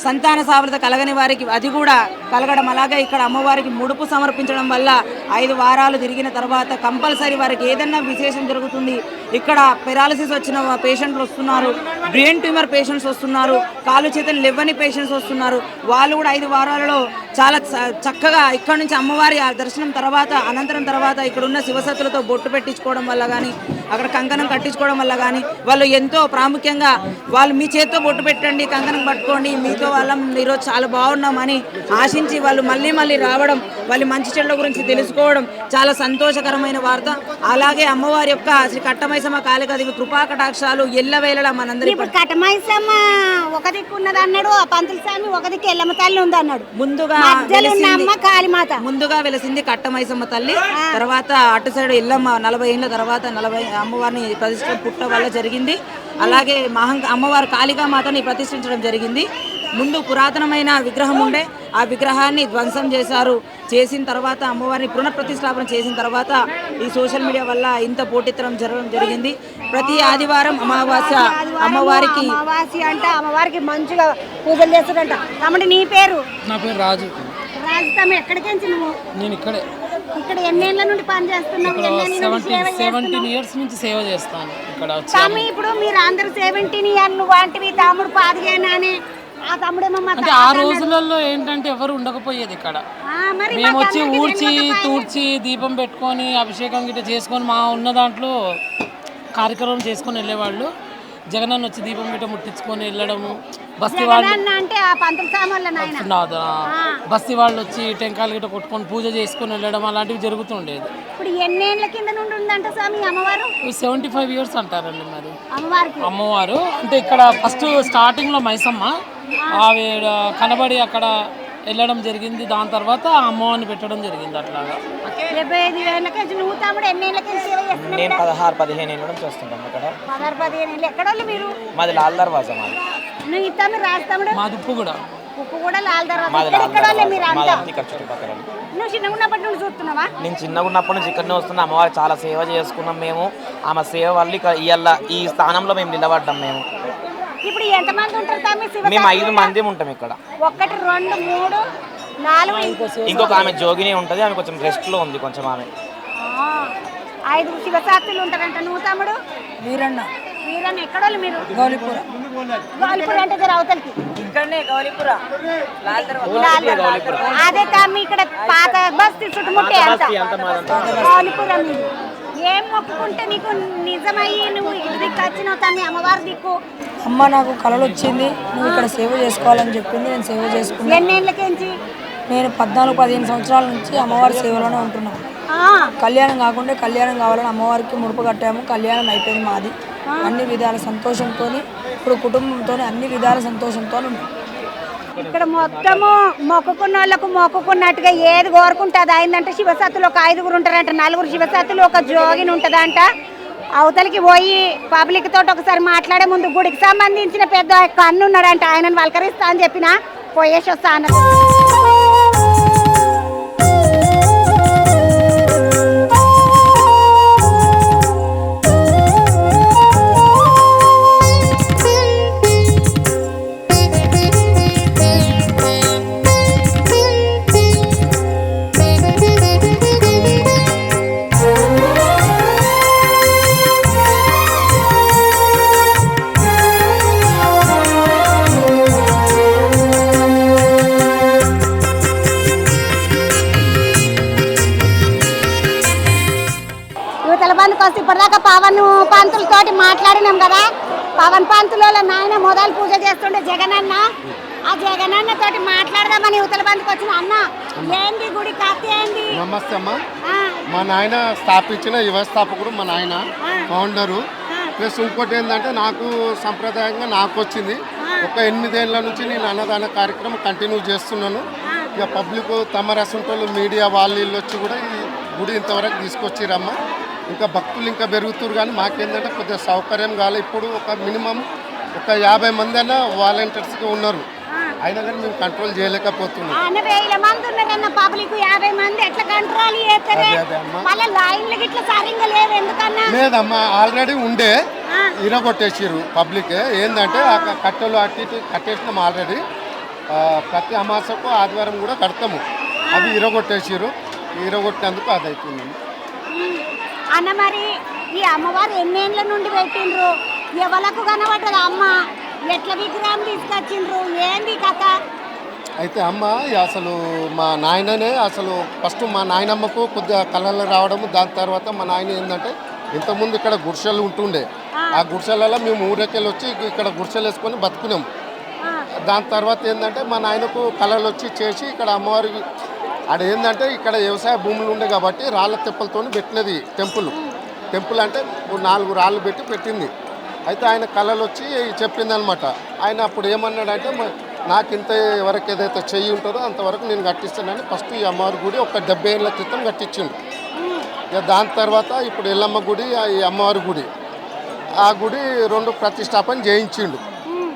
సంతాన సాఫల్యత కలగని వారికి అది కూడా కలగడం. అలాగే ఇక్కడ అమ్మవారికి ముడుపు సమర్పించడం వల్ల 5 వారాలు తిరిగిన తర్వాత కంపల్సరీ వారికి ఏదన్నా విశేషం జరుగుతుంది. ఇక్కడ పెరాలసిస్ వచ్చిన పేషెంట్లు వస్తున్నారు, బ్రెయిన్ ట్యూమర్ పేషెంట్స్ వస్తున్నారు, కాలు చేతులు లేవని పేషెంట్స్ వస్తున్నారు. వాళ్ళు కూడా 5 వారాలలో చాలా చక్కగా ఇక్కడ నుంచి అమ్మవారి దర్శనం తర్వాత అనంతరం తర్వాత ఇక్కడ ఉన్న శివసత్తులతో బొట్టు పెట్టించుకోవడం వల్ల కానీ, అక్కడ కంకణం కట్టించుకోవడం వల్ల కానీ వాళ్ళు ఎంతో ప్రాముఖ్యంగా వాళ్ళు మీ చేతితో బొట్టు పెట్టండి, కంకణం పట్టుకోండి, మీతో వాళ్ళం ఈరోజు చాలా బాగున్నామని ఆశించి వాళ్ళు మళ్ళీ రావడం, వాళ్ళ మంచి చెడ్ల గురించి తెలుసుకోవడం చాలా సంతోషకరమైన వార్త. అలాగే అమ్మవారి యొక్క శ్రీ కట్టమైసమ్మ కాళికాదేవి కృపా కటాక్షాలు ఎల్లవేళలా మనందరి. ఇప్పుడు కట్టమైసమ్మ ఒక దిక్కు ఉన్నది అన్నాడు, పంతుల స్వామి ఒక దిక్కు ఎల్లమ్మ తల్లి ఉంది అన్నాడు. ముందుగా వెలిసింది కట్టమైసమ్మ తల్లి, తర్వాత అటు సైడ్ ఎల్లమ్మ 40 ఏళ్ళ తర్వాత 40 అమ్మవారిని ప్రతిష్ఠ పుట్ట వల్ల జరిగింది. అలాగే అమ్మవారి కాళికామాతని ప్రతిష్ఠించడం జరిగింది. ముందు పురాతనమైన విగ్రహం ఉండే, ఆ విగ్రహాన్ని ధ్వంసం చేశారు. చేసిన తర్వాత అమ్మవారిని పునఃప్రతిష్టాపన చేసిన తర్వాత ఈ సోషల్ మీడియా వల్ల ఇంత పోటీతరం జరగడం జరిగింది. ప్రతి ఆదివారం అమావాస్య అమ్మవారికి అమ్మవారికి మంచిగా పూజలు చేస్తారంట. తమ్ముడు నీ పేరు? నా పేరు రాజు. రాజు తమ్ముడు ఎక్కడికి నువ్వు? నేను ఇక్కడే. ఇక్కడ ఎన్నేళ్ల నుండి పని చేస్తున్నావు? 17 ఇయర్స్ నుంచి సేవ చేస్తాను ఇక్కడ. ఇప్పుడు మీరు అందరూ 17 ఇయర్లు వాంటివి, తమ్ముడు 15 అని ఆ తమ్ముడేమో అంటే ఆ రోజులలో ఏంటంటే ఎవరు ఉండకపోయేది ఇక్కడ. మేము వచ్చి ఊడ్చి తూడ్చి దీపం పెట్టుకొని అభిషేకం గిట్ట చేసుకొని మా ఉన్న దాంట్లో కార్యక్రమం చేసుకొని వెళ్ళేవాళ్ళు. జగనన్న వచ్చి దీపం గిట్ట ముట్టించుకొని వెళ్ళడము, బస్తీ వాళ్ళు జగనన్న అంటే ఆ పంతుల సామాన్ల నాయన. బస్తీ వాళ్ళు వచ్చి టెంకాయలు గిట్ట కొట్టుకొని పూజ చేసుకొని వెళ్ళడం అలాంటివి జరుగుతుండేది. ఇప్పుడు ఎన్నేళ్ల కింద నుండి ఉందంట స్వామి అమ్మవారు? 75 years అంటారండి. మరి అమ్మవారికి అమ్మవారు అంటే ఇక్కడ ఫస్ట్ స్టార్టింగ్లో మైసమ్మ ఆవిడ కనబడి అక్కడ వెళ్ళడం జరిగింది. దాని తర్వాత అమ్మవారిని పెట్టడం జరిగింది. అట్లాగా 75 ఏళ్ళకి నువ్వు తమ్ముడు ఎన్నేళ్ళకి సేవ చేస్తున్నావు? నేను 16-15 ఏళ్ళ నుంచి వస్తుంటాం ఇక్కడ. 15 ఏళ్ళు. ఎక్కడ వాళ్ళు మీరు? మాది లాల్ దర్వాజా. మాది నువ్వు తమ్ముడు రాస్తాముడు? మాది ఉప్పు కూడా. ఉప్పు కూడా లాల్ దర్వాజా. మాది లాల్ ఎక్కడ వాళ్ళే మీరు దర్వాజా. అంతా? మాది ఇక్కడ చుట్టుపక్కల. నువ్వు చిన్నగా ఉన్నప్పటి నుండి చూస్తున్నావా? నేను చిన్నగా ఉన్నప్పటి నుంచి ఇక్కడనే వస్తున్నా. అమ్మవారు చాలా సేవ చేసుకున్నాం మేము. ఆమె సేవ వల్ల ఇవాళ ఈ స్థానంలో మేము నిలబడ్డాం. మేము ఇప్పుడు ఎంతమంది ఉంటారు తమ్మి? మేము 5 మంది ఉంటాం ఇక్కడ. 1 2 3 4 ఇంకొక ఆమె జోగిని ఉంటుంది. ఆమె కొంచెం రెస్ట్లో ఉంది కొంచెం. ఆమె 5 శివశాస్త్రులు ఉంటారంట. నువ్వు తమ్ముడు? వీరన్న. వీరన్న ఎక్కడ వాళ్ళు మీరు? గౌలిపుర. గౌలిపుర అంటే జర అవతలకి. ఇక్కడనే గౌలిపుర. అదే తమ్మి ఇక్కడ పాత బస్తీ చుట్టుముట్టే అంత గౌలిపుర. మీరు ఏం మొక్కుకుంటే నీకు నిజమయ్యి నువ్వు ఇంటికి వచ్చినావు తమ్మి అమ్మవారి దిక్కు? అమ్మ నాకు కళలు వచ్చింది, నువ్వు ఇక్కడ సేవ చేసుకోవాలని చెప్పింది. నేను సేవ చేసుకున్నాను. ఎన్నేళ్ళకేంచి? నేను 14-15 సంవత్సరాల నుంచి అమ్మవారి సేవలోనే ఉంటున్నాను. కళ్యాణం కాకుండా కళ్యాణం కావాలని అమ్మవారికి ముడుపు కట్టాము. కళ్యాణం అయిపోయింది మాది. అన్ని విధాల సంతోషంతో, ఇప్పుడు కుటుంబంతో అన్ని విధాల సంతోషంతో ఉన్నాం. ఇక్కడ మొత్తము మొక్కుకున్న వాళ్ళకు మొక్కుకున్నట్టుగా ఏది కోరుకుంటే అది అయిందంటే శివసత్తులు ఒక 5 ఉంటారంట. 4 శివసత్తులు ఒక జోగిని ఉంటుందంట. అవతలికి పోయి పబ్లిక్ తోటి ఒకసారి మాట్లాడే ముందు గుడికి సంబంధించిన పెద్ద కన్ను ఉన్నాడంట. ఆయనను వలకరిస్తా అని చెప్పిన పోయేసి వస్తా అన్నది. ఇప్పటిదాకా పవన్ పంతులతోటి మాట్లాడినాం కదా. పవన్ పంతుల నాయన మొదలు పూజ చేస్తుండే జగనన్న. ఆ జగనన్న తోటి మాట్లాడదామని యువతల బంధుకు వచ్చిన అన్న. ఏంది గుడి కథ ఏంది? నమస్తే అమ్మ. మా నాయన స్థాపించిన వ్యవస్థాపకుడు మా నాయన ఫౌండరు. ప్లస్ ఇంకోటి ఏంటంటే నాకు సంప్రదాయంగా నాకు వచ్చింది. ఒక 8 ఏళ్ళ నుంచి నేను అన్నదాన కార్యక్రమం కంటిన్యూ చేస్తున్నాను. ఇక పబ్లిక్ తమ రసంటోళ్ళు మీడియా వాళ్ళు వీళ్ళు వచ్చి కూడా ఈ గుడి ఇంతవరకు తీసుకొచ్చిరమ్మ. ఇంకా భక్తులు ఇంకా పెరుగుతారు. కానీ మాకేంటంటే కొద్దిగా సౌకర్యం కాలే. ఇప్పుడు ఒక మినిమం ఒక 50 మంది అయినా వాలంటీర్స్గా ఉన్నారు. అయినా కానీ మేము కంట్రోల్ చేయలేకపోతున్నాం. 1000 మంది ఉన్నారన్న పబ్లిక్ 50 మంది ఎట్లా కంట్రోల్ చేస్తారే? వాళ్ళ లైన్లు గిట్ల సరిగ్గా లేవు ఎందుకన్నా? లేదమ్మా, ఆల్రెడీ ఉండే ఇరగొట్టేసారు పబ్లిక్. ఏంటంటే ఆ కట్టెలు అట్టి ఇటు కట్టేసినాం ఆల్రెడీ. ప్రతి అమాసకు ఆదివారం కూడా కడతాము. అవి ఇరగొట్టేసారు. ఇరగొట్టినందుకు అది అవుతుంది అన్న. మరి ఈ అమ్మవారు ఎన్నేళ్ళ నుండి పెట్టిండ్రు? ఎవలకు కనబడ్డది అమ్మ? ఎట్లా విగ్రహం తీసుకొచ్చిండ్రు? ఏంది కథ? అయితే అమ్మ అసలు మా నాయననే అసలు ఫస్ట్ మా నాయనమ్మకు కొద్దిగా కళలు రావడము. దాని తర్వాత మా నాయన ఏంటంటే ఇంతకుముందు ఇక్కడ గుడిసెలు ఉంటుండే. ఆ గుడిసెలలో మేము ఊరేకెళ్ళి వచ్చి ఇక్కడ గుడిసెలు వేసుకొని బతుకున్నాము. దాని తర్వాత ఏంటంటే మా నాయనకు కళలు వచ్చి చేసి ఇక్కడ అమ్మవారికి ఆడ ఏంటంటే ఇక్కడ వ్యవసాయ భూములు ఉండే కాబట్టి రాళ్ళ తెప్పలతో పెట్టినది టెంపుల్ అంటే 4 రాళ్ళు పెట్టి పెట్టింది. అయితే ఆయన కళలు వచ్చి చెప్పింది అనమాట. ఆయన అప్పుడు ఏమన్నాడంటే నాకు ఇంత వరకు ఏదైతే చెయ్యి ఉంటుందో అంతవరకు నేను కట్టిస్తానని ఫస్ట్ ఈ అమ్మవారి గుడి ఒక 70 ఏళ్ళ క్రితం కట్టించిండు. ఇక దాని తర్వాత ఇప్పుడు ఎల్లమ్మ గుడి, ఈ అమ్మవారి గుడి, ఆ గుడి 2 ప్రతిష్టాపన చేయించిండు.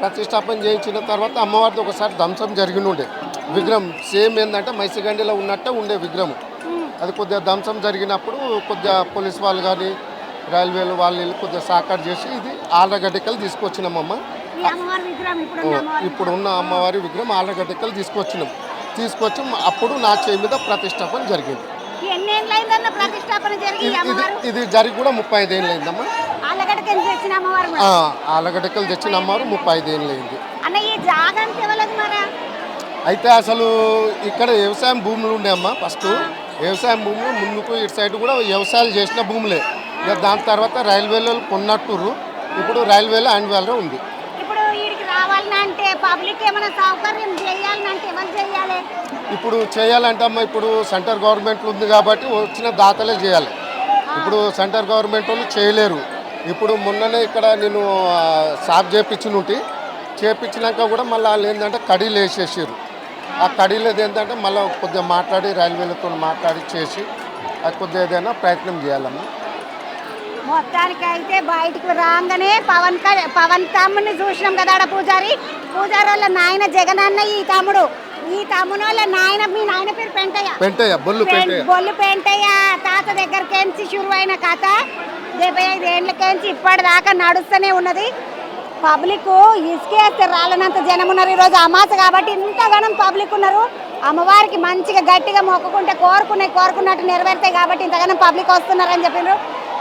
ప్రతిష్టాపన చేయించిన తర్వాత అమ్మవారిది ఒకసారి ధ్వంసం జరిగినుండే విగ్రహం. సేమ్ ఏంటంటే మైసిగండిలో ఉన్నట్టే ఉండే విగ్రహం. అది కొద్దిగా ధ్వంసం జరిగినప్పుడు కొద్దిగా పోలీస్ వాళ్ళు కానీ రైల్వేలు వాళ్ళు కొద్దిగా సాకారు చేసి ఇది ఆళ్ళగడ్డకలు తీసుకొచ్చినామమ్మ. ఇప్పుడు ఉన్న అమ్మవారి విగ్రహం ఆళ్ళగడ్డకలు తీసుకొచ్చి అప్పుడు నా చేయి మీద ప్రతిష్టాపన జరిగింది. ఇది జరిగి కూడా 35 ఏళ్ళు అయిందమ్మా. ఆళ్ళగడ్డకలు తెచ్చిన అమ్మవారు 35 ఏళ్ళు అయింది. అయితే అసలు ఇక్కడ వ్యవసాయం భూములు ఉండే అమ్మ. ఫస్ట్ వ్యవసాయం భూములు ముందుకు ఇటు సైడ్ కూడా వ్యవసాయాలు చేసిన భూములే. ఇక దాని తర్వాత రైల్వేలో కొన్నట్టురు. ఇప్పుడు రైల్వేలో యాన్యువల్గా ఉంది. ఇప్పుడు వీడికి రావాలంటే పబ్లిక్ ఏమైనా సౌకర్యం చేయాలంటే ఎవరు చేయాలి? ఇప్పుడు చేయాలంటే అమ్మ ఇప్పుడు సెంటర్ గవర్నమెంట్ ఉంది కాబట్టి వచ్చిన దాతలే చేయాలి. ఇప్పుడు సెంటర్ గవర్నమెంట్ వాళ్ళు చేయలేరు. ఇప్పుడు మొన్ననే ఇక్కడ నేను సాఫ్ చేపించినాక కూడా మళ్ళీ వాళ్ళు ఏంటంటే కడీలు వేసేసారు. ఆ కడీలేదు ఏంటంటే మళ్ళీ కొద్దిగా మాట్లాడి రైల్వేలతో మాట్లాడి చేసి అది కొద్దిగా ఏదైనా ప్రయత్నం చేయాలమ్మా. మొత్తానికి అయితే బయటికి రాగానే పవన్ తమ్ముడిని చూసినాం కదా ఆడ పూజారి వాళ్ళ నాయన జగనన్న ఈ తమ్ముడు వాళ్ళ నాయన మీ నాయన పేరు బొల్లు పెంటయ్య తాత దగ్గరకేంచి షురు అయిన కథ 75 ఏళ్ళకేంచి ఇప్పటిదాకా నడుస్తూనే ఉన్నది. పబ్లిక్ ఇసుకేస్తే రాళ్ళనంత జనం ఉన్నారు. ఈరోజు అమాస కాబట్టి ఇంతగానం పబ్లిక్ ఉన్నారు. అమ్మవారికి మంచిగా గట్టిగా మొక్కుకుంటే కోరుకున్నట్టు నెరవేరుతాయి కాబట్టి ఇంతగానం పబ్లిక్ వస్తున్నారని చెప్పిండ్రు.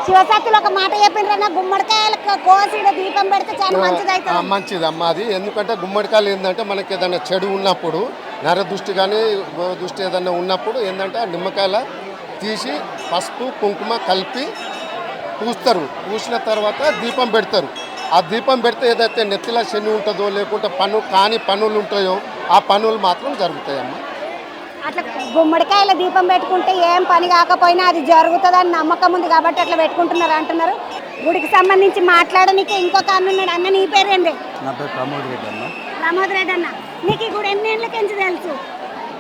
శివశక్తులు ఒక మాట చెప్పిండ్రన్న గుమ్మడికాయలకు కోసి దీపం పెడితే చాలా మంచిది అవుతుంది. మంచిదమ్మా అది. ఎందుకంటే గుమ్మడికాయలు ఏంటంటే మనకి ఏదైనా చెడు ఉన్నప్పుడు నర దృష్టి కానీ దృష్టి ఏదైనా ఉన్నప్పుడు ఏంటంటే ఆ నిమ్మకాయల తీసి పసుపు కుంకుమ కలిపి పూస్తారు. పూసిన తర్వాత దీపం పెడతారు. ఆ దీపం పెడితే ఏదైతే నెత్తిలో శని ఉంటుందో లేకుంటే పనులు ఉంటాయో ఆ పనులు మాత్రం జరుగుతాయమ్మా. అట్లా గుమ్మడికాయల దీపం పెట్టుకుంటే ఏం పని కాకపోయినా అది జరుగుతుందని నమ్మకం ఉంది కాబట్టి అట్లా పెట్టుకుంటున్నారు అంటున్నారు. గుడికి సంబంధించి మాట్లాడడానికి ఇంకొక అన్న ఉన్నాడు. అన్న నీ పేరేంటి? నా పేరు ప్రమోద్ రెడ్డి అన్న. ప్రమోద్ రెడ్డి అన్న, నీకు ఈ గుడి ఎన్ని ఏళ్ళకి తెలుసు?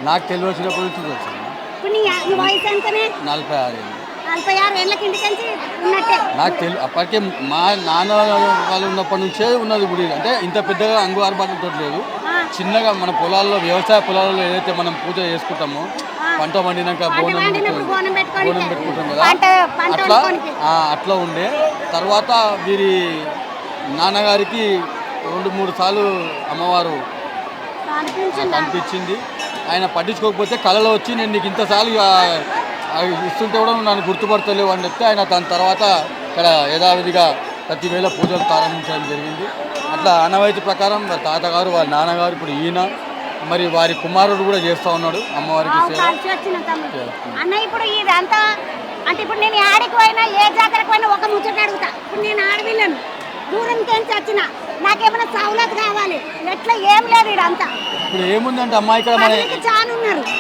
నాకు తెలిసినప్పటి నుంచి తెలుసు. ఇప్పుడు నీ వయసు ఎంతనే? 46 ఏళ్ళ కిందికి ఉన్నట్టే. నాకు అప్పటికే మా నాన్న వాళ్ళు ఉన్నప్పటి నుంచే ఉన్నది గుడి. అంటే ఇంత పెద్దగా అంగు ఆర్భాటంతో లేదు, చిన్నగా మన పొలాల్లో వ్యవసాయ పొలాల్లో ఏదైతే మనం పూజ చేసుకుంటామో పంట పండినాక బోనం పెట్టుకుంటాం కదా అట్లా ఉండే. తర్వాత వీరి నాన్నగారికి 2-3 సార్లు అమ్మవారు కనిపించింది. ఆయన పట్టించుకోకపోతే కళలో వచ్చి నేను నీకు ఇంతసార్లు ఇస్తుంటే కూడా నన్ను గుర్తుపడతలేవు అని చెప్తే ఆయన దాని తర్వాత ఇక్కడ యథావిధిగా ప్రతి వేళ పూజలు ప్రారంభించడం జరిగింది. అట్లా ఆనవాయితీ ప్రకారం తాతగారు వాళ్ళ నాన్నగారు ఇప్పుడు ఈయన మరి వారి కుమారుడు కూడా చేస్తూ ఉన్నాడు అమ్మవారికి సేవ. అన్న ఇప్పుడు ఇదంతా అంటే ఇప్పుడు నేను ఆడికి పోయినా ఏ జాతరకు పోయినా ఒక ముచ్చట అడుగుతా. ఇప్పుడు నేను ఆడవిళ్ళను దూరంకేంచి వచ్చిన నాకేమైనా సౌలత్ కావాలి ఎట్లా ఏం లేదు ఇదంతా. ఇప్పుడు ఏముందంటే అమ్మాయి ఇక్కడ మన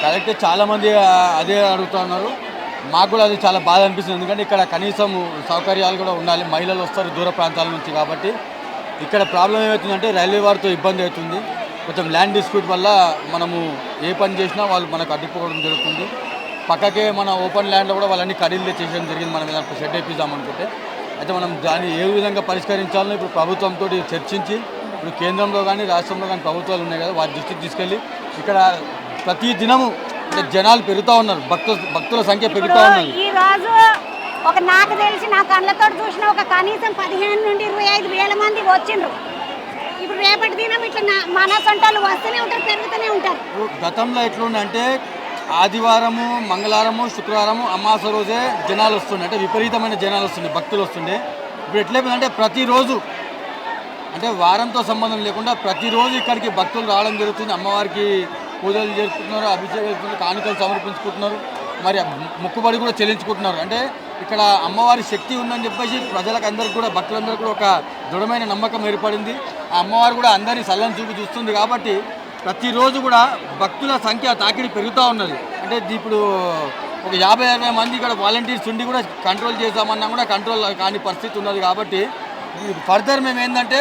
కరెక్ట్ చాలా మంది అదే అడుగుతూ ఉన్నారు. మాకు కూడా అది చాలా బాధ అనిపిస్తుంది. ఎందుకంటే ఇక్కడ కనీసం సౌకర్యాలు కూడా ఉండాలి. మహిళలు వస్తారు దూర ప్రాంతాల నుంచి కాబట్టి ఇక్కడ ప్రాబ్లం ఏమవుతుందంటే రైల్వే వారితో ఇబ్బంది అవుతుంది. కొంచెం ల్యాండ్ డిస్ప్యూట్ వల్ల మనము ఏ పని చేసినా వాళ్ళు మనకు అడ్డుకోవడం జరుగుతుంది. పక్కకే మన ఓపెన్ ల్యాండ్లో కూడా వాళ్ళని ఖరీదు చేసేయడం జరిగింది. మనం ఏదైనా షెడ్ వేపిద్దామనుకుంటే అయితే మనం దాన్ని ఏ విధంగా పరిష్కరించాలో ఇప్పుడు ప్రభుత్వంతో చర్చించి ఇప్పుడు కేంద్రంలో కానీ రాష్ట్రంలో కానీ ప్రభుత్వాలు ఉన్నాయి కదా వారి దృష్టికి తీసుకెళ్ళి ఇక్కడ ప్రతి దినము అంటే జనాలు పెరుగుతూ ఉన్నారు. భక్తుల సంఖ్య పెరుగుతూ ఉన్నది. ఈ రోజు నాకు తెలిసి నా కళ్ళతో చూసిన ఒక కనీసం 15 నుండి 25 వేల మంది వచ్చిండ్రు. ఇప్పుడు రేపటి దినం ఇట్లా మన సొంటలు వస్తూనే ఉంటారు, పెరుగుతూనే ఉంటారు. గతంలో ఎట్లుందంటే ఆదివారము మంగళవారము శుక్రవారము అమావాస రోజే జనాలు వస్తుండే, అంటే విపరీతమైన జనాలు వస్తుండే, భక్తులు వస్తుండే. ఇప్పుడు ఎట్లయిపోయిందంటే ప్రతిరోజు అంటే వారంతో సంబంధం లేకుండా ప్రతిరోజు ఇక్కడికి భక్తులు రావడం జరుగుతుంది. అమ్మవారికి పూజలు జరుపుకుంటున్నారు, అభిషేకం జరుపుకుంటున్నారు, కానుకలు సమర్పించుకుంటున్నారు, మరి మొక్కుబడి కూడా చెల్లించుకుంటున్నారు. అంటే ఇక్కడ అమ్మవారి శక్తి ఉందని చెప్పేసి ప్రజలకు అందరికీ కూడా భక్తులందరికీ కూడా ఒక దృఢమైన నమ్మకం ఏర్పడింది. ఆ అమ్మవారు కూడా అందరినీ సల్లని చూపి చూస్తుంది కాబట్టి ప్రతిరోజు కూడా భక్తుల సంఖ్య తాకిడి పెరుగుతూ ఉన్నది. అంటే ఇప్పుడు ఒక 50-60 మంది ఇక్కడ వాలంటీర్స్ ఉండి కూడా కంట్రోల్ చేద్దామన్నా కూడా కంట్రోల్ కాని పరిస్థితి ఉన్నది. కాబట్టి ఫర్దర్ మేము ఏంటంటే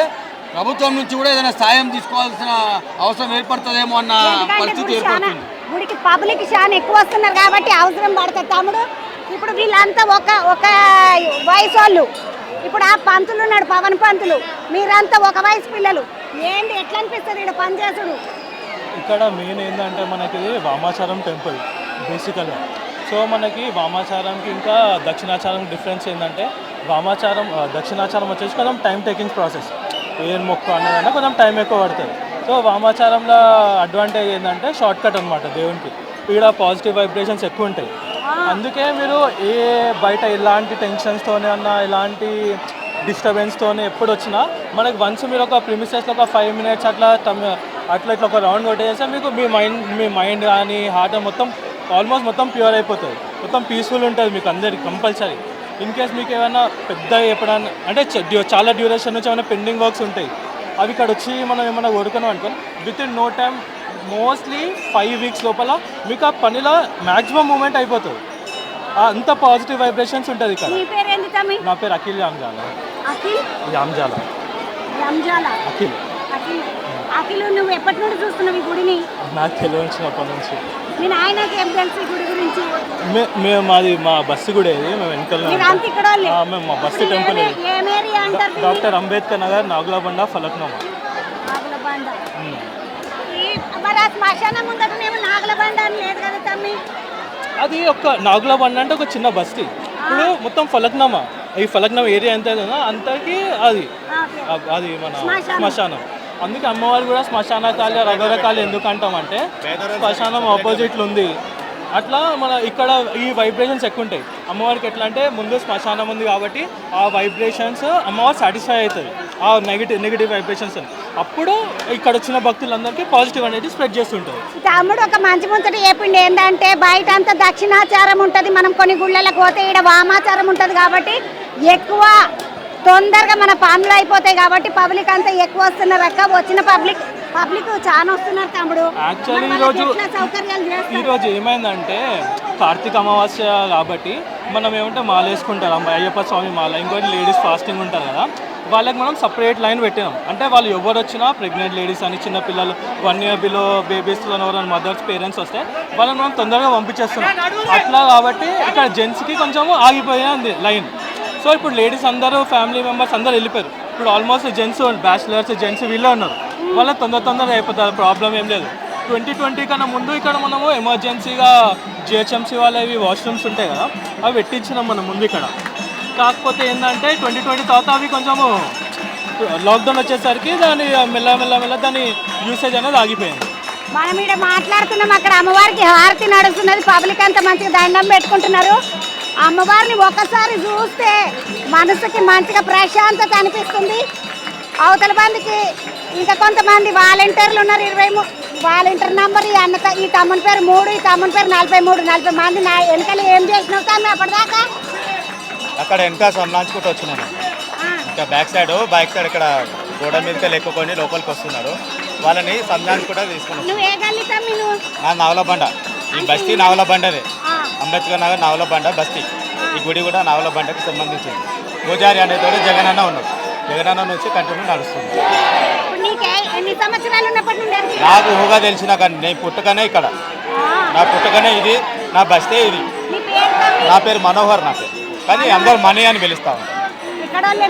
ప్రభుత్వం నుంచి కూడా ఏదైనా సాయం తీసుకోవాల్సిన అవసరం ఏర్పడుతుందేమో అన్న పరిస్థితి ఏర్పడుతుంది. గుడికి పబ్లిక్ చాలా ఎక్కువ వస్తున్నారు కాబట్టి అవసరం పడుతుంది తమ్ముడు. ఇప్పుడు వీళ్ళంతా ఒక వయసు వాళ్ళు. ఇప్పుడు ఆ పంతులు ఉన్నాడు పవన్ పంతులు, మీరంతా ఒక వయసు పిల్లలు. ఏంటి ఎట్లా అనిపిస్తుంది ఇక్కడ పనిచేసుడు? ఇక్కడ మెయిన్ ఏంటంటే మనకి వామాచారం టెంపుల్ బేసికల్గా. సో మనకి వామాచారంకి ఇంకా దక్షిణాచారం డిఫరెన్స్ ఏంటంటే దక్షిణాచారం వచ్చేసి కొంచెం టైం టేకింగ్ ప్రాసెస్. ఏం మొక్కు అనేదన్నా కొంచెం టైం ఎక్కువ పడుతుంది. సో వామాచారంలో అడ్వాంటేజ్ ఏంటంటే షార్ట్ కట్ అనమాట దేవునికి. ఇక్కడ పాజిటివ్ వైబ్రేషన్స్ ఎక్కువ ఉంటాయి. అందుకే మీరు బయట ఎలాంటి టెన్షన్స్తోనే అన్నా ఎలాంటి డిస్టర్బెన్స్తోనే ఎప్పుడు వచ్చినా మనకి వన్స్ మీరు ఒక ప్రిమిసెస్లో ఒక 5 మినిట్స్ అట్లా ఇట్లా ఒక రౌండ్ కొట్టేస్తే మీకు మీ మైండ్ కానీ హార్ట్ మొత్తం ఆల్మోస్ట్ మొత్తం ప్యూర్ అయిపోతుంది, మొత్తం పీస్ఫుల్ ఉంటుంది మీకు అందరికి కంపల్సరీ. ఇన్ కేస్ మీకు ఏమైనా పెద్ద ఎప్పుడైనా అంటే చాలా డ్యూరేషన్ నుంచి ఏమైనా పెండింగ్ వర్క్స్ ఉంటాయి, అవి ఇక్కడ వచ్చి మనం ఏమైనా కోరుకున్నాం అనుకో within no time mostly 5 weeks లోపల మీకు ఆ పనిలో మ్యాక్సిమం మూమెంట్ అయిపోతుంది. అంత పాజిటివ్ వైబ్రేషన్స్ ఉంటుంది ఇక్కడ. నీ పేరు ఏంది తమ్మి? నా పేరు అఖిల్ యామ్జాలా. అఖిల్ యామ్జాలా రంజాలా అఖిల్. అఖిల్ అఖిల్ నువ్వు ఎప్పటి నుండి చూస్తున్నావు ఈ గుడిని? నాకు తెలియచ్చినప్పటి నుంచి. నేను ఆయనకి ఏం తెలుసు ఈ గుడి గురించి? మేము మాది మా బస్సు కూడా ఇది, మేము వెనకాల మీరంతా ఇక్కడ వాళ్ళే? మేము మా బస్సు టెంపుల్ ఏం ఏరియా అంటారు? డాక్టర్ అంబేద్కర్ నగర్, నాగులబండ, ఫలక్నామా. నాగలబండ. మరి ఆ శ్మశానం ముందటనేమో నాగలబండ అని లేదు కదా తమ్మి? అది ఒక నాగులబండ అంటే ఒక చిన్న బస్తీ. ఇప్పుడు మొత్తం ఫలక్నామా, ఈ ఫలక్నామా ఏరియా ఎంత అంతకి అది అది మన శ్మశానం. అందుకే అమ్మవారు కూడా శ్మశానకాళి రఘురకాళి ఎందుకు అంటామంటే శ్మశానం ఆపోజిట్లో ఉంది. అట్లా మన ఇక్కడ ఈ వైబ్రేషన్స్ ఎక్కువ ఉంటాయి. అమ్మవారికి ఎట్లా అంటే ముందు శ్మశానం ఉంది కాబట్టి ఆ వైబ్రేషన్స్ అమ్మవారు సాటిస్ఫై అవుతుంది ఆ నెగిటివ్ వైబ్రేషన్స్. అప్పుడు ఇక్కడ వచ్చిన భక్తులందరికీ పాజిటివ్ అనేది స్ప్రెడ్ చేస్తుంటుంది. తమ్ముడు ఒక మంచి ముచ్చట చెప్పిండు ఏంటంటే బయట అంతా దక్షిణాచారం ఉంటుంది, మనం కొన్ని గుళ్ళలకు పోతే ఇక్కడ వామాచారం ఉంటుంది కాబట్టి ఎక్కువ తొందరగా మన పనులు అయిపోతాయి కాబట్టి పబ్లిక్ అంతా ఎక్కువ వస్తున్నారు అక్క. వచ్చిన పబ్లిక్ చాలా వస్తున్నారు తమ్ముడు. యాక్చువల్లీ ఈరోజు ఏమైందంటే కార్తీక అమావాస్య కాబట్టి మనం ఏమంటే మాల వేసుకుంటారు, అయ్యప్ప స్వామి మాల. ఇంకోటి లేడీస్ ఫాస్టింగ్ ఉంటారు కదా, వాళ్ళకి మనం సపరేట్ లైన్ పెట్టినాం. అంటే వాళ్ళు ఎవరు వచ్చినా ప్రెగ్నెంట్ లేడీస్ అని, చిన్నపిల్లలు 1 year బిలో బేబీస్లో ఎవరైనా మదర్స్ పేరెంట్స్ వస్తే వాళ్ళని మనం తొందరగా పంపించేస్తున్నాం. అట్లా కాబట్టి ఇక్కడ జెంట్స్కి కొంచెం ఆగిపోయింది లైన్. సో ఇప్పుడు లేడీస్ అందరూ ఫ్యామిలీ మెంబర్స్ అందరూ వెళ్ళిపోయారు. ఇప్పుడు ఆల్మోస్ట్ జెంట్స్ బ్యాచిలర్స్ జెంట్స్ వీళ్ళే ఉన్నారు. వాళ్ళ తొందరగా అయిపోతారు, ప్రాబ్లం ఏం లేదు. 2020 కన్నా ముందు ఇక్కడ మనము ఎమర్జెన్సీగా జిహెచ్ఎంసీ వాళ్ళవి వాష్రూమ్స్ ఉంటాయి కదా, అవి పెట్టించినాం మనం ముందు ఇక్కడ. కాకపోతే ఏంటంటే 2020 తర్వాత అవి కొంచెము లాక్డౌన్ వచ్చేసరికి దాని మెల్ల దాని యూసేజ్ అనేది ఆగిపోయింది. మనం ఇక్కడ మాట్లాడుతున్నాం, అక్కడ అమ్మవారికి హారతి నడుస్తున్నది, పబ్లిక్ అంతా మంచిగా దండం పెట్టుకుంటున్నారు. అమ్మవారిని ఒకసారి చూస్తే మనసుకి మంచిగా ప్రశాంతత అనిపిస్తుంది. అవతల మందికి ఇంకా కొంతమంది వాలంటీర్లు ఉన్నారు, 23 వాలంటీర్ నంబర్. ఈ తమ్ముని పేరు 3, ఈ తమ్ముని పేరు 40 మంది. నా వెనకాల ఏం చేసినావు తమ్మి అప్పటిదాకా? అక్కడ వెనక సంలాంచుకుంటూ వచ్చినాను. ఇంకా బైక్ సైడ్ ఇక్కడ గోడ మీదకి ఎక్కుకొని లోపలికి వస్తున్నారు. వాళ్ళని సంలాంచు కూడా తీసుకున్నాను. నువ్వు ఏ గల్లీ తమ్మి? నువ్వు నా నావలబండ, ఈ బస్తీ నావలబండదే, అంబేద్కర్ నగర్ నావలబండ బస్తీ. ఈ గుడి కూడా నావలబండకి సంబంధించింది. పూజారి అనేతోడు జగనన్న ఉన్నాడు. జగనన్న నుంచి కంటిన్యూ నడుస్తుంది. ఎన్ని సంవత్సరాలు ఉన్నప్పటి నుండి? నాకు ఊహగా తెలిసిన కానీ నేను పుట్టకనే ఇక్కడ, నా పుట్టకనే ఇది, నా బస్తే ఇది. నా పేరు మనోహర్, నా పేరు. కానీ అందరూ మనీ అని పిలుస్తా ఉంటారు. ఇక్కడ వాళ్ళే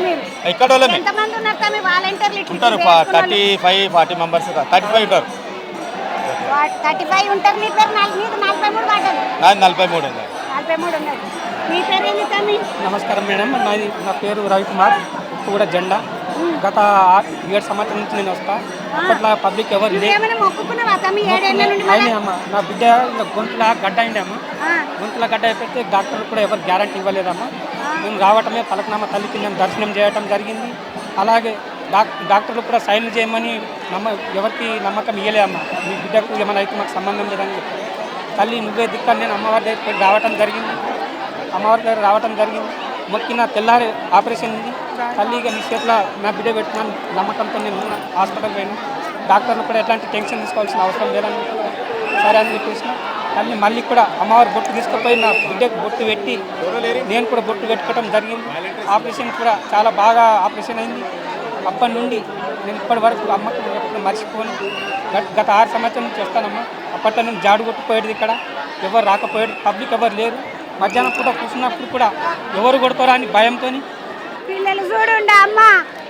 ఉంటారు 35-40 మెంబర్స్, 35 ఉంటారు. 35 ఉంటారు. నీ పేరు 43 వాడదు? నాది 43 ఉంది. 43 ఉన్నది. నీ పేరు ఏంది తమ్మి? నమస్కారం మేడం, నా పేరు రవికుమార్, కూడా జెండా. గత 7 సంవత్సరాల నుంచి నేను వస్తా. అప్పట్లో పబ్లిక్ ఎవరు అమ్మా. నా బిడ్డ గొంతుల గడ్డ అయిందమ్మా. గొంతుల గడ్డ అయిపోతే డాక్టర్ కూడా ఎవరు గ్యారంటీ ఇవ్వలేదమ్మా. మేము రావటమే పలకనామా తల్లికి మేము దర్శనం చేయటం జరిగింది. అలాగే డాక్టర్లు కూడా సైన్ చేయమని ఎవరికి నమ్మకం ఇవ్వలేదమ్మా. మీ బిడ్డకు ఏమైనా అయితే మాకు సంబంధం లేదని చెప్పారు. తల్లి నువ్వే దిక్కని నేను అమ్మవారి దగ్గర రావటం జరిగింది. మొక్కిన తెల్లారి ఆపరేషన్ ఉంది. తల్లిగా నీ చేతిలో నా బిడ్డ పెట్టినాను నమ్మకంతో నేను హాస్పిటల్ పోయినా. డాక్టర్లు కూడా ఎట్లాంటి టెన్షన్ తీసుకోవాల్సిన అవసరం లేదని సరే అని చెప్పేసిన. తల్లి మళ్ళీ కూడా అమ్మవారి బొట్టు తీసుకుపోయి నా బిడ్డకు బొట్టు పెట్టి నేను కూడా బొట్టు పెట్టుకోవడం జరిగింది. ఆపరేషన్ కూడా చాలా బాగా ఆపరేషన్ అయింది. అప్పటి నుండి నేను ఇప్పటి వరకు అమ్మకు ఎప్పుడు మర్చిపోను. గత 6 సంవత్సరాల నుంచి వస్తానమ్మా. అప్పట్లో నేను జాడు కొట్టుపోయేది, ఇక్కడ ఎవరు రాకపోయేది, పబ్లిక్ ఎవరు లేరు. మధ్యాహ్నం పూట కూర్చున్నప్పుడు కూడా ఎవరు కొడతారా అని భయంతో. పిల్లలు చూడుండ అమ్మ,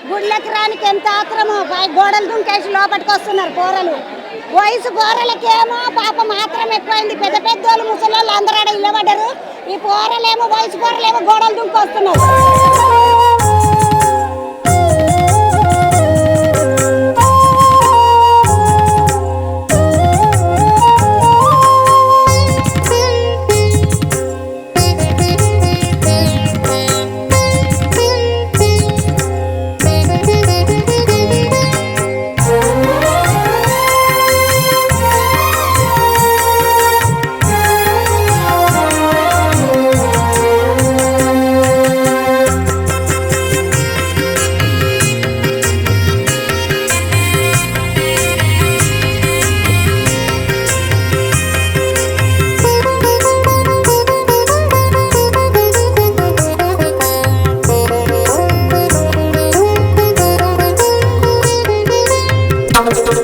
గుళ్ళకి రానికి ఎంత ఆత్రమో, గోడలు దుంకేసి లోపలికి వస్తున్నారు పోరలు. వయసు పోరలకేమో పాప మాత్రం ఎక్కువైంది. పెద్దోళ్ళు ముసలోళ్ళు అందరూ ఆడ ఇళ్ళబడ్డారు. ఈ పోరలేమో వయసు పోరలేమో గోడలు దుంకొస్తున్నారు. Thank you.